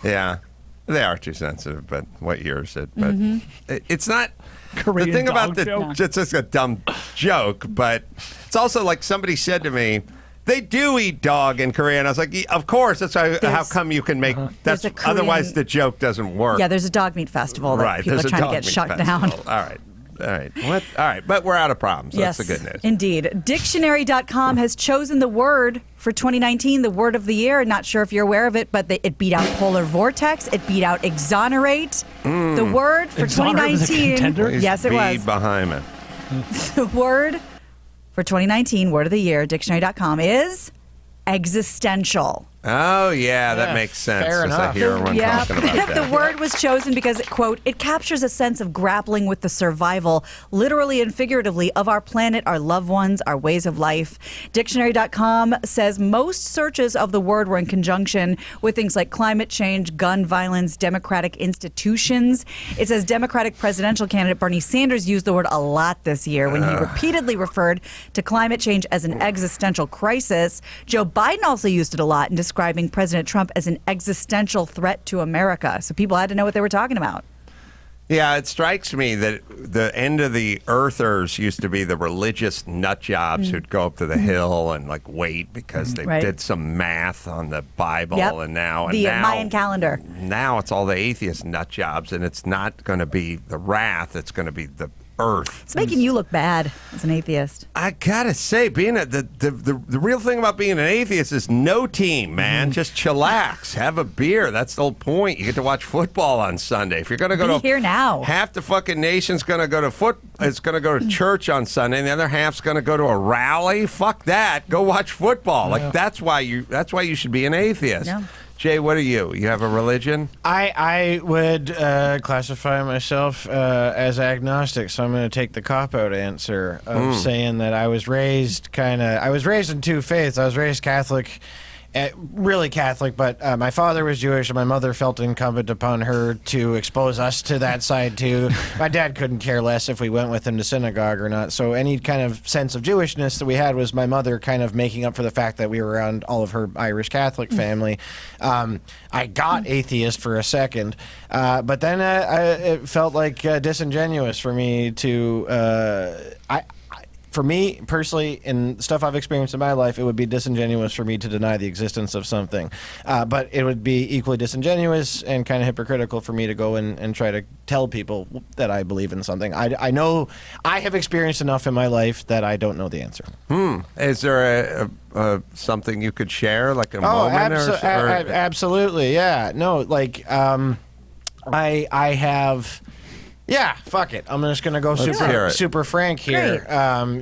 Yeah. They are too sensitive, but what year is it? But Mm-hmm. it's not. Korean the thing about dog joke. it's just a dumb joke, but it's also like somebody said to me, they do eat dog in Korea, and I was like, of course. That's how come you can make that's otherwise the joke doesn't work. Yeah, there's a dog meat festival that people are trying to get shut down. All right. What? All right, but we're out of problems. Yes, That's the good news. indeed. Dictionary.com has chosen the word for 2019, the word of the year. Not sure if you're aware of it, but it beat out polar vortex. It beat out exonerate. The word for Exonerate was a 2019. contender? Yes, it was. Behind me. The word for 2019, word of the year, dictionary.com, is existential. Oh, yeah, that makes sense. fair as I enough. hear everyone talking about that. The word was chosen because, quote, it captures a sense of grappling with the survival, literally and figuratively, of our planet, our loved ones, our ways of life. Dictionary.com says most searches of the word were in conjunction with things like climate change, gun violence, democratic institutions. It says Democratic presidential candidate Bernie Sanders used the word a lot this year when he repeatedly referred to climate change as an existential crisis. Joe Biden also used it a lot in describing President Trump as an existential threat to America. So people had to know what they were talking about. Yeah, it strikes me that the end of the earthers used to be the religious nut jobs who'd go up to the hill and like wait because they did some math on the Bible, and now the Mayan calendar. Now it's all the atheist nut jobs, and it's not going to be the wrath; it's going to be the earth. It's making you look bad as an atheist. I gotta say, being the real thing about being an atheist is no team, man. Just chillax, have a beer. That's the whole point. You get to watch football on Sunday. If you're gonna go Be here now. half the fucking nation's gonna go to it's gonna go to church on Sunday, and the other half's gonna go to a rally. Fuck that. Go watch football. Like that's why you should be an atheist. Yeah. Jay, what are you? You have a religion? I would classify myself as agnostic, so I'm going to take the cop-out answer of saying that I was raised in two faiths. I was raised Catholic, really Catholic, but my father was Jewish, and my mother felt incumbent upon her to expose us to that side too. My dad couldn't care less if we went with him to synagogue or not, so any kind of sense of Jewishness that we had was my mother kind of making up for the fact that we were around all of her Irish Catholic family. I got atheist for a second, but then it felt like disingenuous for me to... For me, personally, in stuff I've experienced in my life, it would be disingenuous for me to deny the existence of something. But it would be equally disingenuous and kind of hypocritical for me to go and try to tell people that I believe in something. I know I have experienced enough in my life that I don't know the answer. Is there something you could share, like a moment? Absolutely, yeah. No, like I have... Yeah, fuck it. I'm just gonna go super frank here.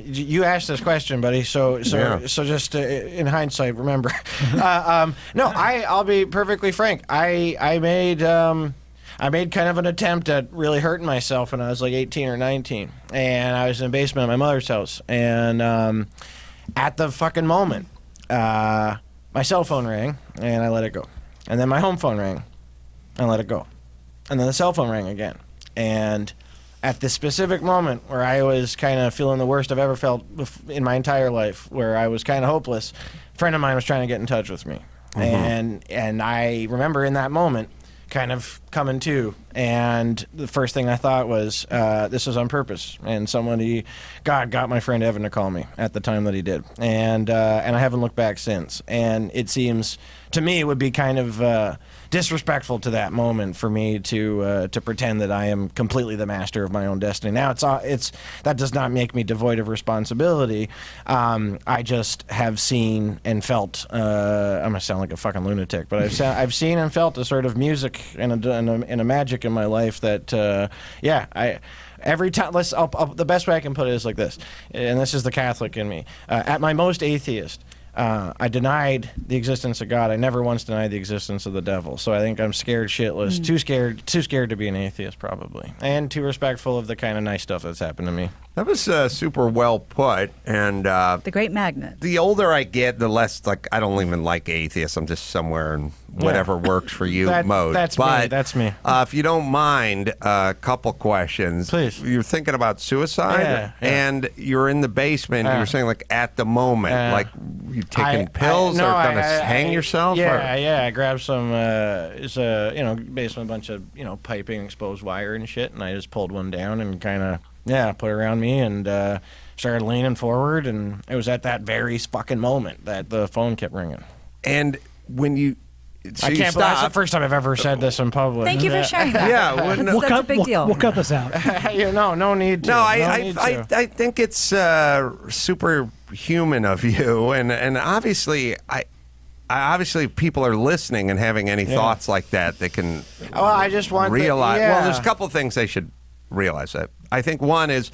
You asked this question, buddy. So just in hindsight, remember. No, I'll be perfectly frank. I made kind of an attempt at really hurting myself when I was like 18 or 19, and I was in the basement of my mother's house, and at the fucking moment, my cell phone rang, and I let it go, and then my home phone rang, and I let it go, and then the cell phone rang again. And at this specific moment where I was kind of feeling the worst I've ever felt in my entire life, where I was kind of hopeless, a friend of mine was trying to get in touch with me. And I remember in that moment kind of coming to, and the first thing I thought was, this was on purpose. And God got my friend Evan to call me at the time that he did. And I haven't looked back since. And it seems, to me, it would be kind of disrespectful to that moment for me to pretend that I am completely the master of my own destiny. Now it's that does not make me devoid of responsibility. I just have seen and felt. I'm gonna sound like a fucking lunatic, but I've seen and felt a sort of music and a magic in my life that every time. The best way I can put it is like this, and this is the Catholic in me. At my most atheist, I denied the existence of God. I never once denied the existence of the devil. So I think I'm scared shitless, too scared to be an atheist probably, and too respectful of the kind of nice stuff that's happened to me. That was super well put, and The great magnet. the older I get, the less like I don't even like atheists. I'm just somewhere in whatever works for you mode. That's but, me. That's me. If you don't mind, a couple questions. Please. You're thinking about suicide, Yeah. and you're in the basement. You're saying like at the moment, like you taking pills or gonna hang yourself? Yeah, or? yeah. I grabbed some, basically a bunch of piping, exposed wire and shit, and I just pulled one down and kind of put it around me and started leaning forward, and it was at that very fucking moment that the phone kept ringing. And when you I can't believe that's the first time I've ever said this in public. Thank you for sharing that. Yeah, that's a big deal. We'll cut this out. No need to. No, need to. I think it's super human of you, and obviously obviously people are listening and having any thoughts like that. They can. Well, I just want realize. Well, there's a couple of things they should realize. That I think one is.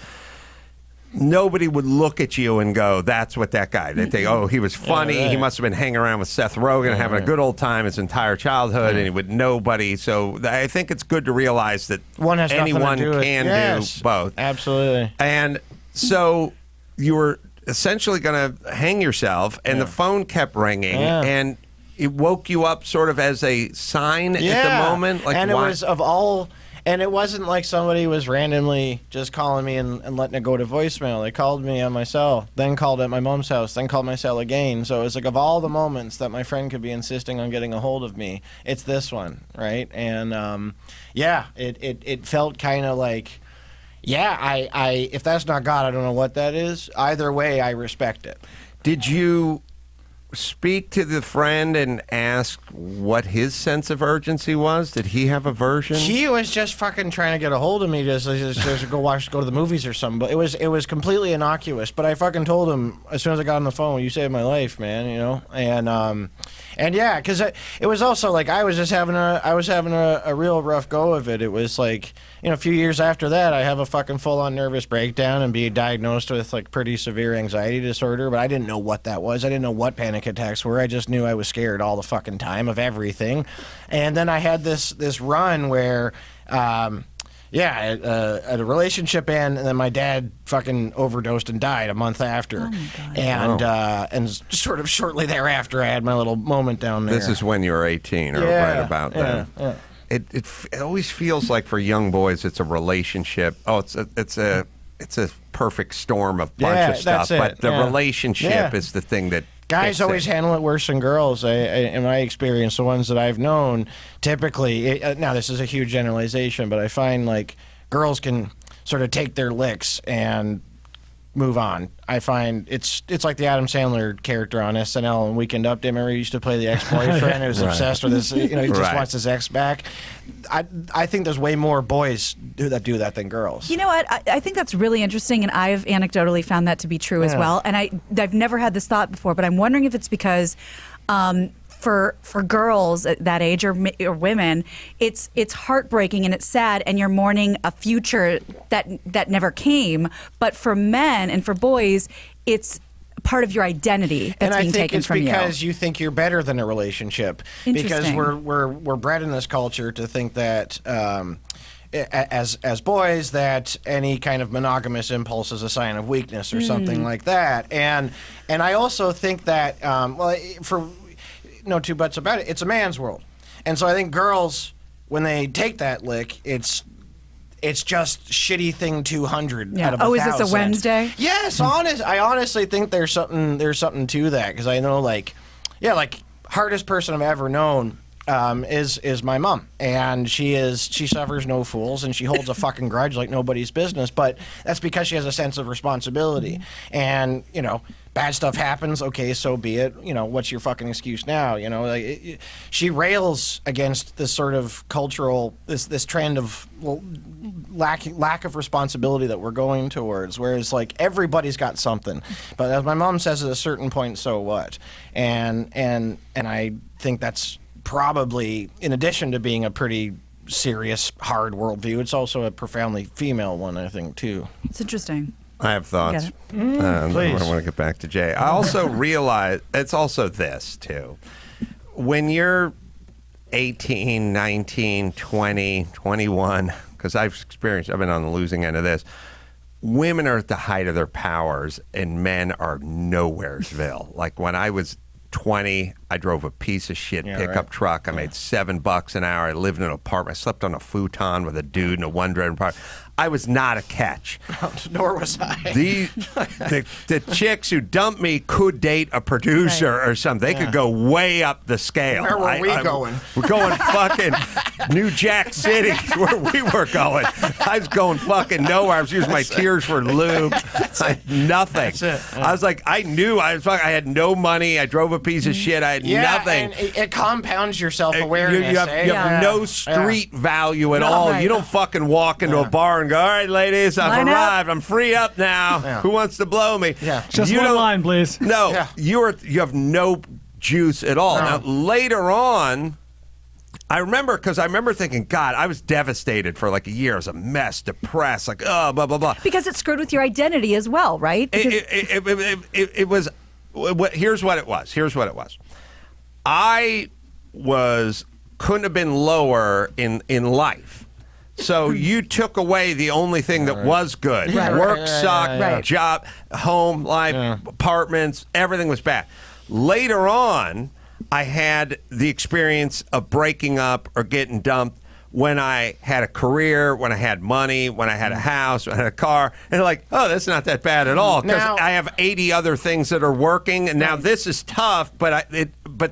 Nobody would look at you and go, that's what that guy. They think, oh, he was funny. Yeah, right. He must have been hanging around with Seth Rogen and having a good old time his entire childhood, and he would nobody. So I think it's good to realize that anyone can do both. Absolutely. And so you were essentially going to hang yourself, and the phone kept ringing, and it woke you up sort of as a sign at the moment. Like, and it was of all... And it wasn't like somebody was randomly just calling me and letting it go to voicemail. They called me on my cell, then called at my mom's house, then called my cell again. So it was like of all the moments that my friend could be insisting on getting a hold of me, it's this one, right? And it felt kind of like, I if that's not God, I don't know what that is. Either way, I respect it. Did you speak to the friend and ask what his sense of urgency was? Did he have a version? He was just fucking trying to get a hold of me to go to the movies or something. But it was completely innocuous. But I fucking told him as soon as I got on the phone, "You saved my life, man," And yeah, because it was also like I was having a real rough go of it. It was like a few years after that, I have a fucking full on nervous breakdown and be diagnosed with like pretty severe anxiety disorder. But I didn't know what that was. I didn't know what panic attacks were. I just knew I was scared all the fucking time of everything. And then I had this run where. A relationship end, and then my dad fucking overdosed and died a month after. Oh my God. And sort of shortly thereafter, I had my little moment down there. This is when you were 18, or right about then. Yeah. It always feels like for young boys, it's a relationship. Oh, it's a perfect storm of bunch of stuff, but the relationship is the thing that. Guys always handle it worse than girls. In my experience, the ones that I've known, typically, now this is a huge generalization, but I find like girls can sort of take their licks and move on. I find it's like the Adam Sandler character on SNL and Weekend Update. Remember, he used to play the ex-boyfriend who's obsessed with his, he just wants his ex back. I think there's way more boys that do that than girls. You know what? I think that's really interesting, and I've anecdotally found that to be true as well. And I've never had this thought before, but I'm wondering if it's because for girls at that age or women, it's heartbreaking and it's sad, and you're mourning a future that never came. But for men and for boys, it's part of your identity that's being taken from you. And I think it's because you think you're better than a relationship. Because we're bred in this culture to think that as boys that any kind of monogamous impulse is a sign of weakness or something like that. And I also think that for no two buts about it, it's a man's world. And so I think girls, when they take that lick, it's just shitty thing 200 out of 1,000. Is this a Wednesday? Yes, I honestly think there's something to that, because I know like hardest person I've ever known is my mom, and she suffers no fools, and she holds a fucking grudge like nobody's business, but that's because she has a sense of responsibility. And bad stuff happens, okay, so be it. What's your fucking excuse now? She rails against this sort of cultural this trend of lack of responsibility that we're going towards, whereas like everybody's got something, but as my mom says, at a certain point, so what? And I think that's probably, in addition to being a pretty serious, hard worldview, it's also a profoundly female one, I think, too. It's interesting. I have thoughts. Please. I want to get back to Jay. I also realize it's also this, too. When you're 18, 19, 20, 21, because I've been on the losing end of this, women are at the height of their powers and men are nowheresville. Like when I was 20, I drove a piece of shit pickup truck. I made $7 an hour. I lived in an apartment. I slept on a futon with a dude in a one-bedroom apartment. I was not a catch. Nor was I. The chicks who dumped me could date a producer or something. They could go way up the scale. Where were we going? We're going fucking New Jack City, where we were going. I was going fucking nowhere. I was using my tears for lube. Nothing. That's it. I was like, I knew I had no money. I drove a piece of shit. I had nothing. And it compounds your self-awareness. You have no street value at all. Right. You don't fucking walk into a bar and go, all right, ladies, I've Line up. arrived. I'm free up now. Who wants to blow me? Just one line, please. No, you have no juice at all. Now, later on, I remember thinking, God, I was devastated for like a year. I was a mess, depressed, like, oh, blah, blah, blah. Because it screwed with your identity as well, right? It was, here's what it was. I couldn't have been lower in life. So you took away the only thing that was good. Work sucked, job, home life, apartments, everything was bad. Later on, I had the experience of breaking up or getting dumped when I had a career, when I had money, when I had a house, when I had a car. And like, oh, that's not that bad at all. Because I have 80 other things that are working. And now this is tough, but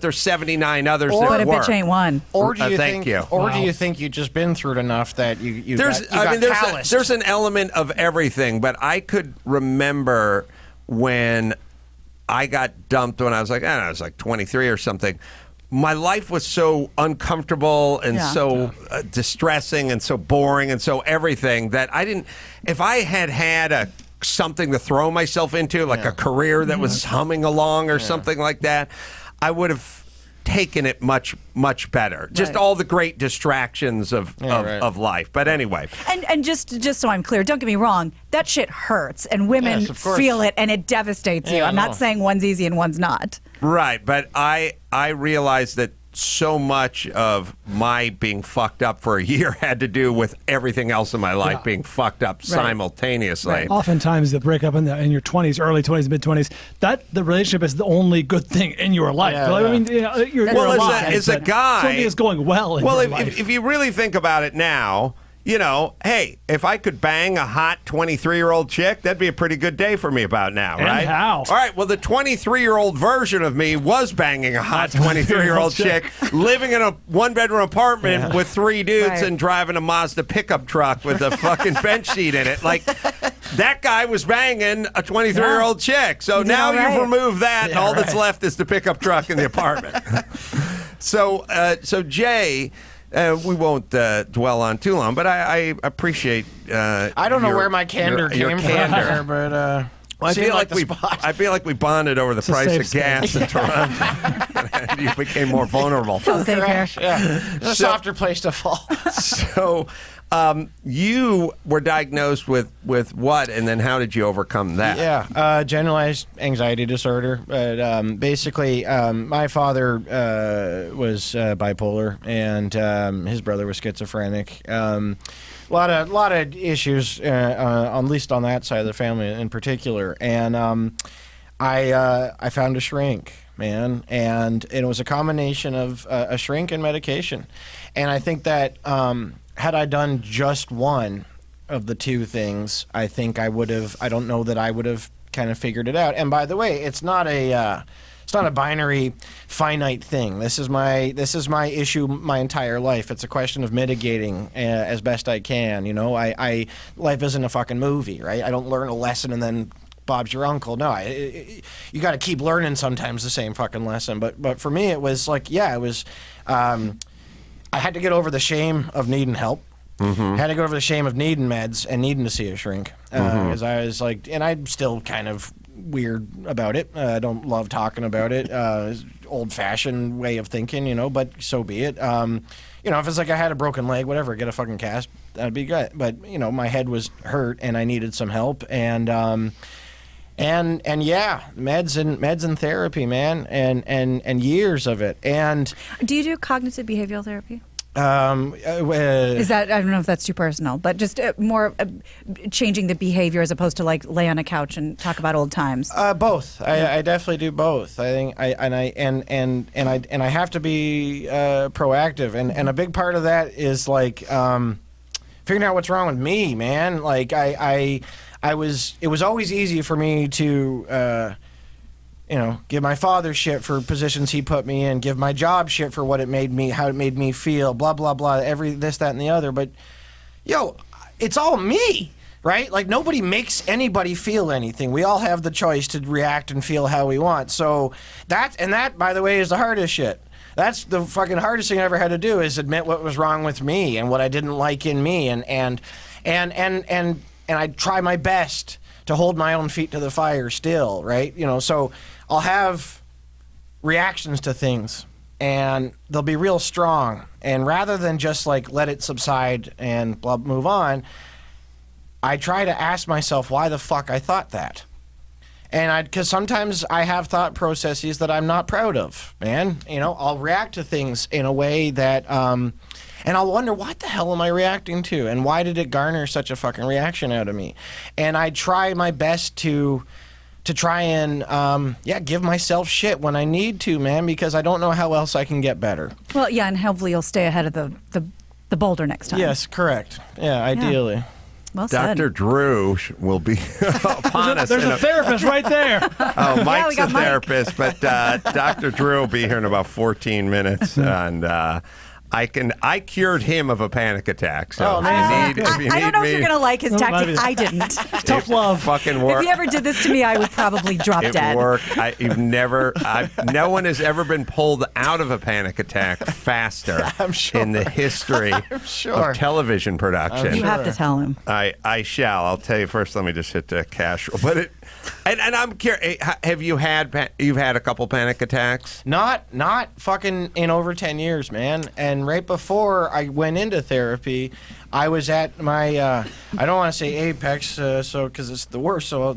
there's 79 others that work. But a bitch ain't one. Or do you thank think? you. Or do you think you just been through it enough that you got calloused? There's an element of everything, but I could remember when I got dumped when I was like, I don't know, I was like 23 or something. My life was so uncomfortable and so distressing and so boring and so everything that I didn't. If I had something to throw myself into, like a career that was humming along or something like that, I would have taken it much, much better. Just all the great distractions of life. But anyway. And just so I'm clear, don't get me wrong, that shit hurts and women feel it and it devastates you. I'm not saying one's easy and one's not. Right, but I realized that so much of my being fucked up for a year had to do with everything else in my life being fucked up simultaneously. Right. Oftentimes, the breakup in your 20s, early 20s, mid 20s, that the relationship is the only good thing in your life. I mean, you're alive, as a guy, something is going well in your life. If you really think about it now, you know, hey, if I could bang a hot 23-year-old chick, that'd be a pretty good day for me about now, right? And how? All right, well, the 23-year-old version of me was banging a hot 23-year-old chick, living in a one-bedroom apartment with 3 dudes and driving a Mazda pickup truck with a fucking bench seat in it. Like, that guy was banging a 23-year-old chick. So now you've removed that, and all that's left is the pickup truck in the apartment. So Jay... we won't dwell on too long, but I appreciate. I don't know where my candor came from there, but well, I feel like we bonded over the price of gas in Toronto, and you became more vulnerable. A softer place to fall. So, you were diagnosed with what, and then how did you overcome that? Yeah, generalized anxiety disorder. But basically, my father was bipolar, and his brother was schizophrenic. A lot of issues, at least on that side of the family in particular. And I found a shrink, man, and it was a combination of a shrink and medication. And I think that had I done just one of the two things, I think I would have. I don't know that I would have kind of figured it out. And by the way, it's not a binary, finite thing. This is my issue my entire life. It's a question of mitigating as best I can. You know, life isn't a fucking movie, right? I don't learn a lesson and then Bob's your uncle. No, you got to keep learning sometimes the same fucking lesson. But for me, it was like, it was. I had to get over the shame of needing help. I had to get over the shame of needing meds and needing to see a shrink. Because I was like, and I'm still kind of weird about it. I don't love talking about it. Old-fashioned way of thinking, you know, but so be it. You know, if it's like I had a broken leg, whatever, get a fucking cast, that'd be good. But, you know, my head was hurt and I needed some help. And meds and therapy, man, and years of it. And do you do cognitive behavioral therapy? Is that, I don't know if that's too personal, but just more changing the behavior as opposed to like lay on a couch and talk about old times. Both. I definitely do both. I think I have to be proactive, and a big part of that is like figuring out what's wrong with me, man. Like it was always easy for me to give my father shit for positions he put me in, give my job shit for what it made me, how it made me feel, blah, blah, blah, this, that, and the other. But, it's all me, right? Like, nobody makes anybody feel anything. We all have the choice to react and feel how we want. So that, by the way, is the hardest shit. That's the fucking hardest thing I ever had to do, is admit what was wrong with me and what I didn't like in me. And I try my best to hold my own feet to the fire still, right? So I'll have reactions to things, and they'll be real strong. And rather than just like let it subside and move on, I try to ask myself why the fuck I thought that. And because sometimes I have thought processes that I'm not proud of, man. I'll react to things in a way that, and I'll wonder, what the hell am I reacting to? And why did it garner such a fucking reaction out of me? And I try my best to try and, give myself shit when I need to, man, because I don't know how else I can get better. Well, yeah, and hopefully you'll stay ahead of the boulder next time. Yes, correct. Yeah, ideally. Well said. Dr. Drew will be upon us. There's a therapist right there. Oh, Mike's a Mike. therapist, but Dr. Drew will be here in about 14 minutes, and I cured him of a panic attack. So I don't know if you're gonna like his tactic. I didn't. Tough love. Fucking worked. If he ever did this to me, I would probably drop dead. It worked. No one has ever been pulled out of a panic attack faster in the history of television production. You have to tell him. I shall. I'll tell you first. Let me just hit the cash. But and I'm curious. Have you had a couple panic attacks? Not fucking in over 10 years, man. And right before I went into therapy, I was at my I don't want to say apex, because it's the worst. So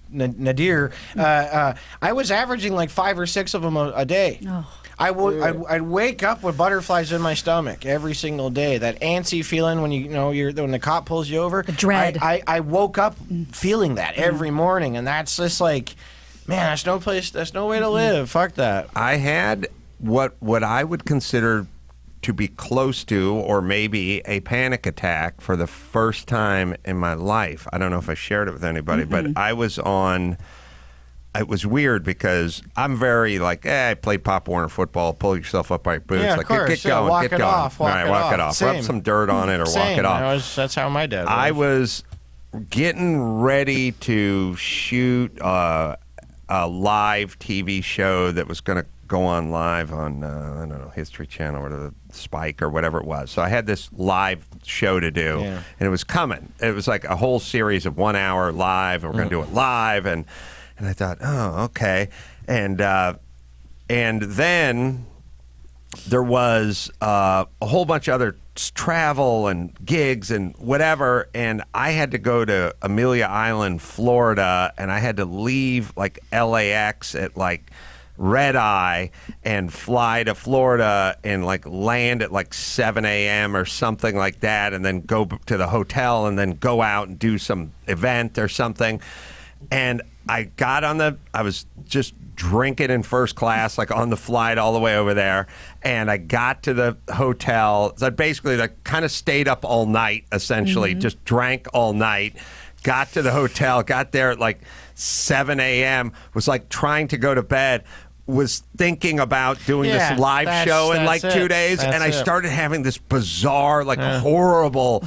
nadir. I was averaging like 5 or 6 of them a day. Oh. I'd wake up with butterflies in my stomach every single day. That antsy feeling when when the cop pulls you over. The dread. I woke up feeling that every morning, and that's just like, man, that's no way to live. Fuck that. I had what I would consider to be close to, or maybe a panic attack for the first time in my life. I don't know if I shared it with anybody, but I was on. It was weird because I'm very like, I play Pop Warner football, pull yourself up by your boots. Yeah, like, of course. Get going, walk get it going. off. Walk it off. Rub some dirt on it or walk it off. That's how my dad was. I was getting ready to shoot a live TV show that was going to go on live on, I don't know, History Channel or the Spike or whatever it was. So I had this live show to do, and it was coming. It was like a whole series of 1 hour live, and we're going to do it live, and I thought, oh, okay. And then there was a whole bunch of other travel and gigs and whatever, and I had to go to Amelia Island, Florida, and I had to leave like LAX at like red eye and fly to Florida and like land at like 7 a.m. or something like that, and then go to the hotel and then go out and do some event or something. And I was just drinking in first class, like on the flight all the way over there. And I got to the hotel. So I basically like kind of stayed up all night, essentially, just drank all night. Got to the hotel, got there at like 7 a.m., was like trying to go to bed, was thinking about doing this live show in like 2 days, and I started having this bizarre, like horrible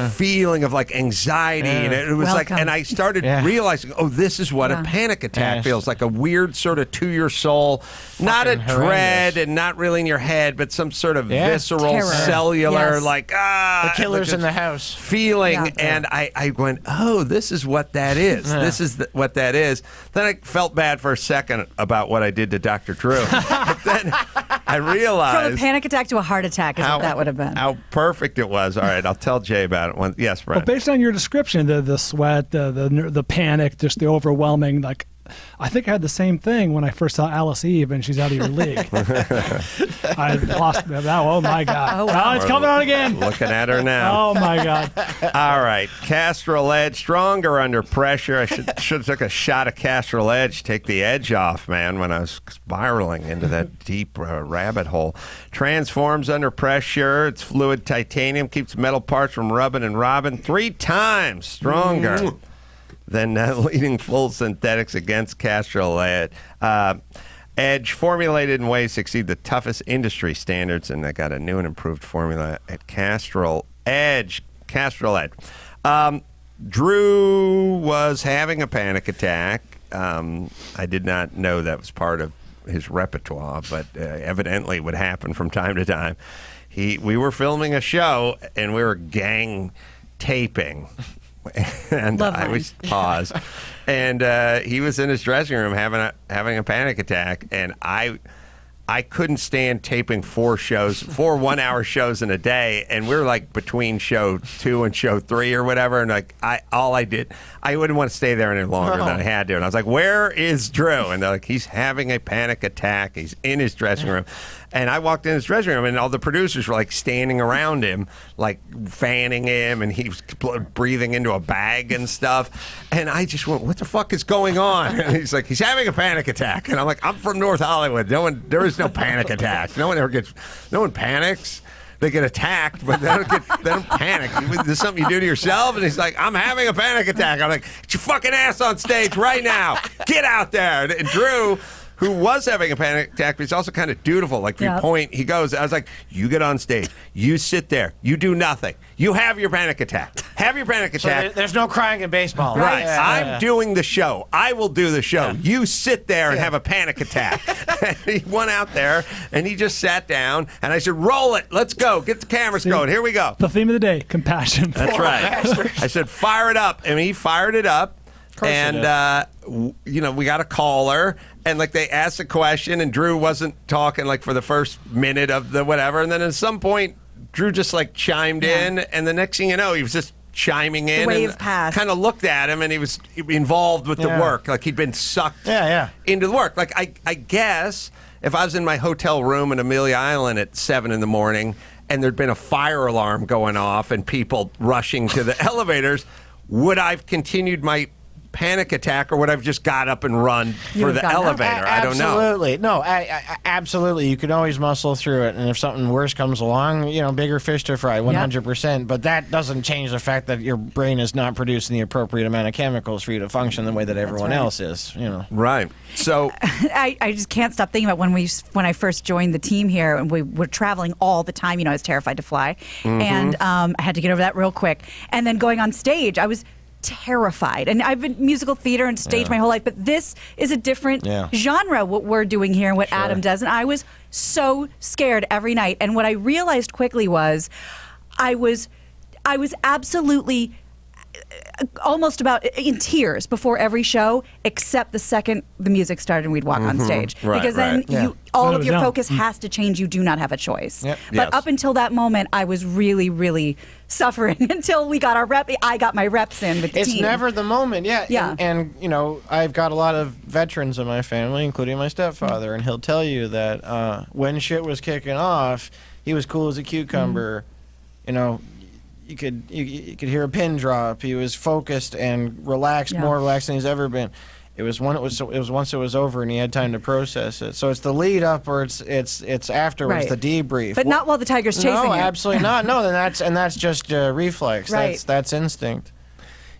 feeling of like anxiety, and it was like, and I started realizing, oh, this is what a panic attack feels like, a weird sort of to your soul, not a dread and not really in your head, but some sort of visceral, cellular, like the killer's in the house feeling, and I went, oh, this is what that is. This is what that is. Then I felt bad for a second about what I did to Dr. Drew. But then I realized... From a panic attack to a heart attack is what that would have been. How perfect it was. All right, I'll tell Jay about it. Yes, Brent. Well, based on your description, the sweat, the panic, just the overwhelming, like, I think I had the same thing when I first saw Alice Eve and she's out of your league. I lost that. Oh my God! Oh, wow. Oh, it's coming on again. Looking at her now. Oh my God! All right, Castrol Edge, stronger under pressure. I should have took a shot of Castrol Edge, take the edge off, man, when I was spiraling into that deep rabbit hole. Transforms under pressure. It's fluid titanium, keeps metal parts from rubbing and robbing. 3 times stronger than leading full synthetics against Castrol Edge. Edge, formulated in ways to exceed the toughest industry standards, and they got a new and improved formula at Castrol Edge. Castrol Edge. Drew was having a panic attack. I did not know that was part of his repertoire, but evidently would happen from time to time. We were filming a show, and we were gang taping. And I was paused, and he was in his dressing room having a panic attack, and I couldn't stand taping 4 1-hour shows in a day, and we were like between show 2 and show 3 or whatever, and like I wouldn't want to stay there any longer than I had to, and I was like, where is Drew? And they're like, he's having a panic attack, he's in his dressing room. And I walked in his dressing room, and all the producers were like standing around him, like fanning him, and he was breathing into a bag and stuff. And I just went, "What the fuck is going on?" And he's like, "He's having a panic attack." And I'm like, "I'm from North Hollywood. There is no panic attack. No one panics. They get attacked, but they don't panic. There's something you do to yourself." And he's like, "I'm having a panic attack." I'm like, "Get your fucking ass on stage right now. Get out there." And Drew, who was having a panic attack, but he's also kind of dutiful. Like, if you point, he goes. I was like, "You get on stage. You sit there. You do nothing. You have your panic attack. Have your panic attack." So there's no crying in baseball. Right. Yeah, I'm doing the show. I will do the show. You sit there and have a panic attack. And he went out there, and he just sat down, and I said, "Roll it. Let's go. Get the cameras going. Here we go." The theme of the day: compassion. That's right. I said, "Fire it up." And he fired it up. And, we got a caller, and, like, they asked a question, and Drew wasn't talking, like, for the first minute of the whatever. And then at some point, Drew just, like, chimed in, and the next thing you know, he was just chiming in. Wave passed. Kind of looked at him, and he was involved with the work. Like, he'd been sucked into the work. Like, I guess if I was in my hotel room in Amelia Island at 7 in the morning, and there'd been a fire alarm going off and people rushing to the elevators, would I have continued my panic attack, or would I've just got up and run for the elevator? I don't know. Absolutely. No, absolutely. You can always muscle through it, and if something worse comes along, bigger fish to fry, 100%. But that doesn't change the fact that your brain is not producing the appropriate amount of chemicals for you to function the way that everyone else is. Right. So I just can't stop thinking about when I first joined the team here, and we were traveling all the time. I was terrified to fly, and I had to get over that real quick. And then going on stage, I was terrified. And I've been musical theater and stage my whole life, but this is a different genre, what we're doing here and what Adam does. And I was so scared every night. And what I realized quickly was I was absolutely almost about in tears before every show, except the second the music started and we'd walk on stage. Because then all of your focus has to change. You do not have a choice. But up until that moment, I was really, really suffering until we got our rep. I got my reps in with the team. It's never the moment. And I've got a lot of veterans in my family, including my stepfather, and he'll tell you that when shit was kicking off, he was cool as a cucumber. You could hear a pin drop. He was focused and relaxed, more relaxed than he's ever been. It was once it was over and he had time to process it. So it's the lead up, or it's afterwards, the debrief. But not while the tiger's chasing you. No, absolutely not. No, that's just reflex. Right. That's instinct.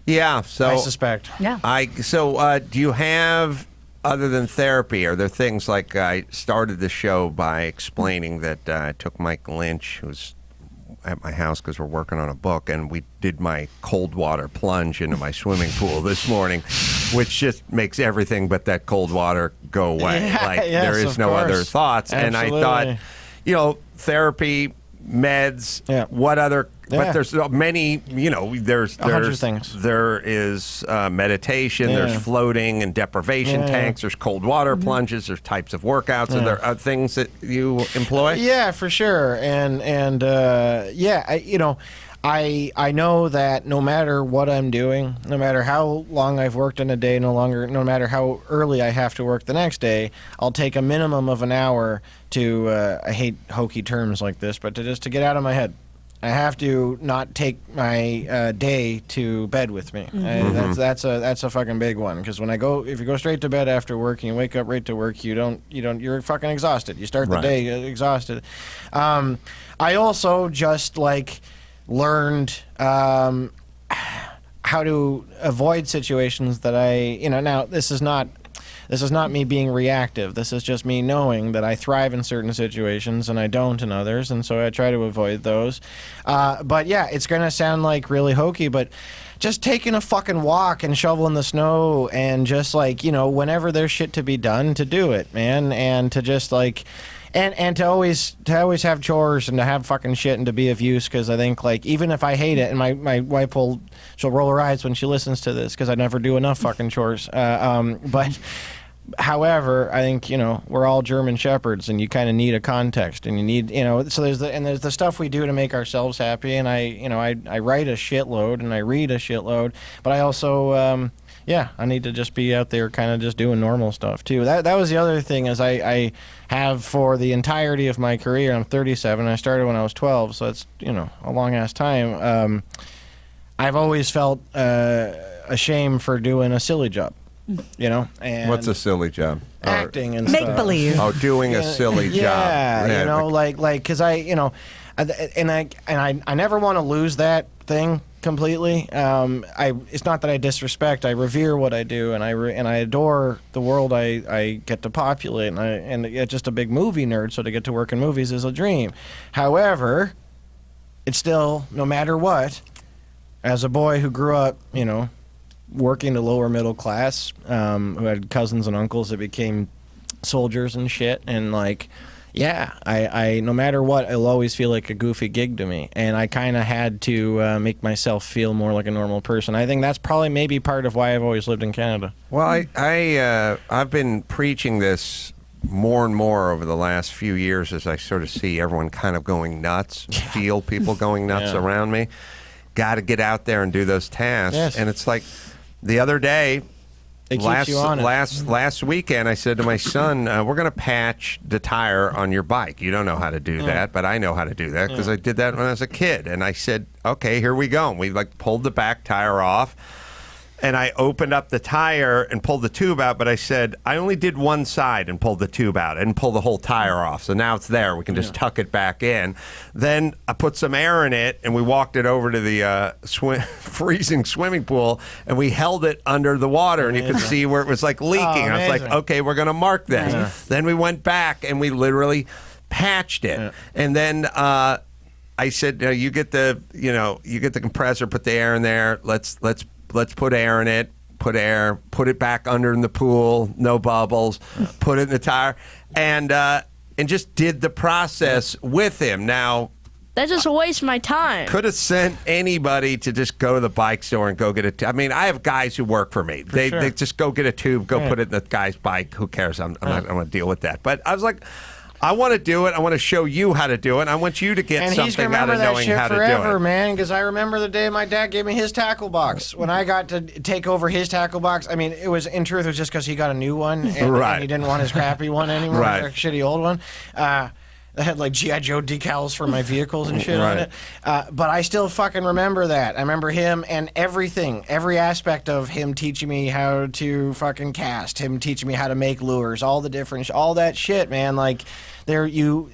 Yeah. So I suspect. Yeah. Do you have, other than therapy, are there things like I started the show by explaining that I took Mike Lynch, who's at my house because we're working on a book, and we did my cold water plunge into my swimming pool this morning, which just makes everything but that cold water go away. There is no other thoughts. Absolutely. And I thought, therapy, meds, what other... But there's many, there's 100 things. There is meditation, there's floating and deprivation tanks, there's cold water plunges, there's types of workouts. Are there things that you employ? Yeah, for sure. And I know that no matter what I'm doing, no matter how long I've worked in a day, no matter how early I have to work the next day, I'll take a minimum of an hour to, I hate hokey terms like this, but to get out of my head. I have to not take my day to bed with me. That's a fucking big one, because if you go straight to bed after work and you wake up right to work, you're fucking exhausted. You start the day exhausted. I also just learned how to avoid situations that now this is not me being reactive. This is just me knowing that I thrive in certain situations and I don't in others, and so I try to avoid those. But yeah, it's going to sound really hokey, but just taking a fucking walk and shoveling the snow and just whenever there's shit to be done, to do it, man, and to just and to always have chores and to have fucking shit and to be of use, because I think even if I hate it, and my wife she'll roll her eyes when she listens to this because I never do enough fucking chores. But however, I think we're all German shepherds, and you kind of need a context, and you need so there's the stuff we do to make ourselves happy, and I write a shitload and I read a shitload, but I also I need to just be out there kind of just doing normal stuff too. That was the other thing, is I have for the entirety of my career. I'm 37. I started when I was 12, so it's a long ass time. I've always felt ashamed for doing a silly job. And what's a silly job? Acting and make stuff. believe. Oh, doing a silly job. Yeah, because I never want to lose that thing completely. It's not that I disrespect. I revere what I do, and I adore the world I get to populate, and it's just a big movie nerd. So to get to work in movies is a dream. However, it's still, no matter what, as a boy who grew up, working the lower middle class, who had cousins and uncles that became soldiers and shit, and I no matter what, it'll always feel like a goofy gig to me, and I kind of had to make myself feel more like a normal person. I think that's probably maybe part of why I've always lived in Canada. Well, I've been preaching this more and more over the last few years as I sort of see everyone kind of going nuts, feel people going nuts around me. Got to get out there and do those tasks, and it's like the other day. Last weekend, I said to my son, we're going to patch the tire on your bike. You don't know how to do that, but I know how to do that because I did that when I was a kid. And I said, okay, here we go. And we pulled the back tire off, and I opened up the tire and pulled the tube out, but I said, I only did one side and pulled the tube out. I didn't pull the whole tire off. So now it's there. We can just tuck it back in. Then I put some air in it, and we walked it over to the freezing swimming pool, and we held it under the water, and you could see where it was leaking. I was like, okay, we're going to mark this. Then we went back, and we literally patched it. And then I said, you get the compressor, put the air in there. Let's put air in it, put it back under in the pool, no bubbles, put it in the tire, and just did the process with him. Now, that's just a waste of my time. Could have sent anybody to just go to the bike store and go get a tube. I mean, I have guys who work for me. They just go get a tube, put it in the guy's bike. Who cares? I'm not going to deal with that. But I was like, I want to do it. I want to show you how to do it. I want you to get something out of knowing how to do it. And he's going to remember that shit forever, man, because I remember the day my dad gave me his tackle box. When I got to take over his tackle box, I mean, in truth, it was just because he got a new one, and he didn't want his crappy one anymore, like a shitty old one. That had G.I. Joe decals for my vehicles and shit on it. But I still fucking remember that. I remember him and everything, every aspect of him teaching me how to fucking cast, him teaching me how to make lures, all that shit, man. You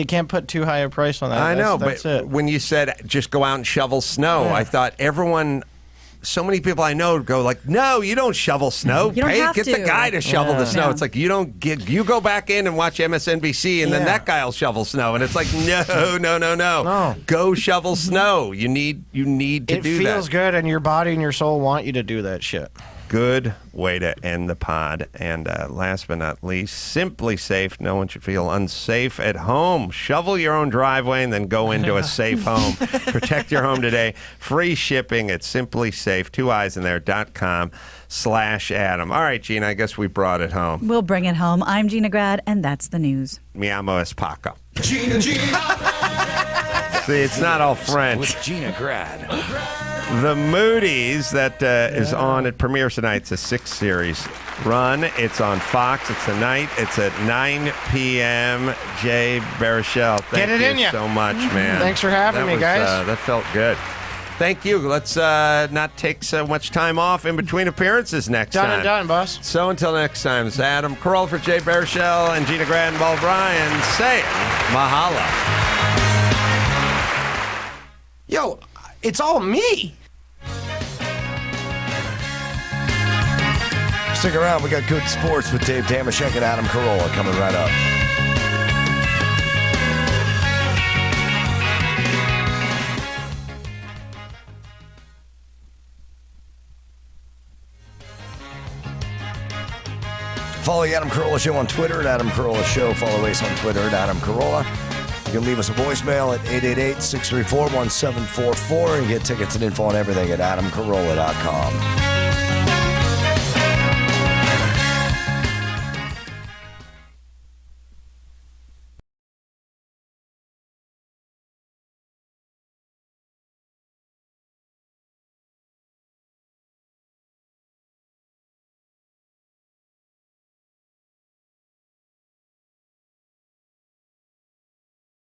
can't put too high a price on that. I know, but when you said just go out and shovel snow, I thought so many people I know go no, you don't shovel snow. You don't have get to. the guy to shovel the snow. It's you go back in and watch MSNBC, and then that guy will shovel snow. And it's no. Go shovel snow. You need to do that. It feels good, and your body and your soul want you to do that shit. Good way to end the pod. And last but not least, Simply Safe. No one should feel unsafe at home. Shovel your own driveway and then go into a safe home. Protect your home today. Free shipping at simplysafe, 2isinthere.com/Adam. All right, Gina, I guess we brought it home. We'll bring it home. I'm Gina Grad, and that's the news. Mi amo es Paco. Gina. See, it's not all French. With Gina Grad. The Moody's that is on at premieres tonight. It's a 6 series run. It's on Fox. It's tonight. It's at 9 p.m. Jay Baruchel, thank you so much, man. Thanks for having me, guys. That felt good. Thank you. Let's not take so much time off in between appearances next time. Done and done, boss. So until next time, it's Adam Carolla for Jay Baruchel and Gina Grad and Paul Bryan saying mahalo. Yo, it's all me. Stick around. We got good sports with Dave Damashek and Adam Carolla coming right up. Follow the Adam Carolla Show on Twitter at Adam Carolla Show. Follow Ace on Twitter at Adam Carolla. You can leave us a voicemail at 888-634-1744 and get tickets and info on everything at adamcarolla.com.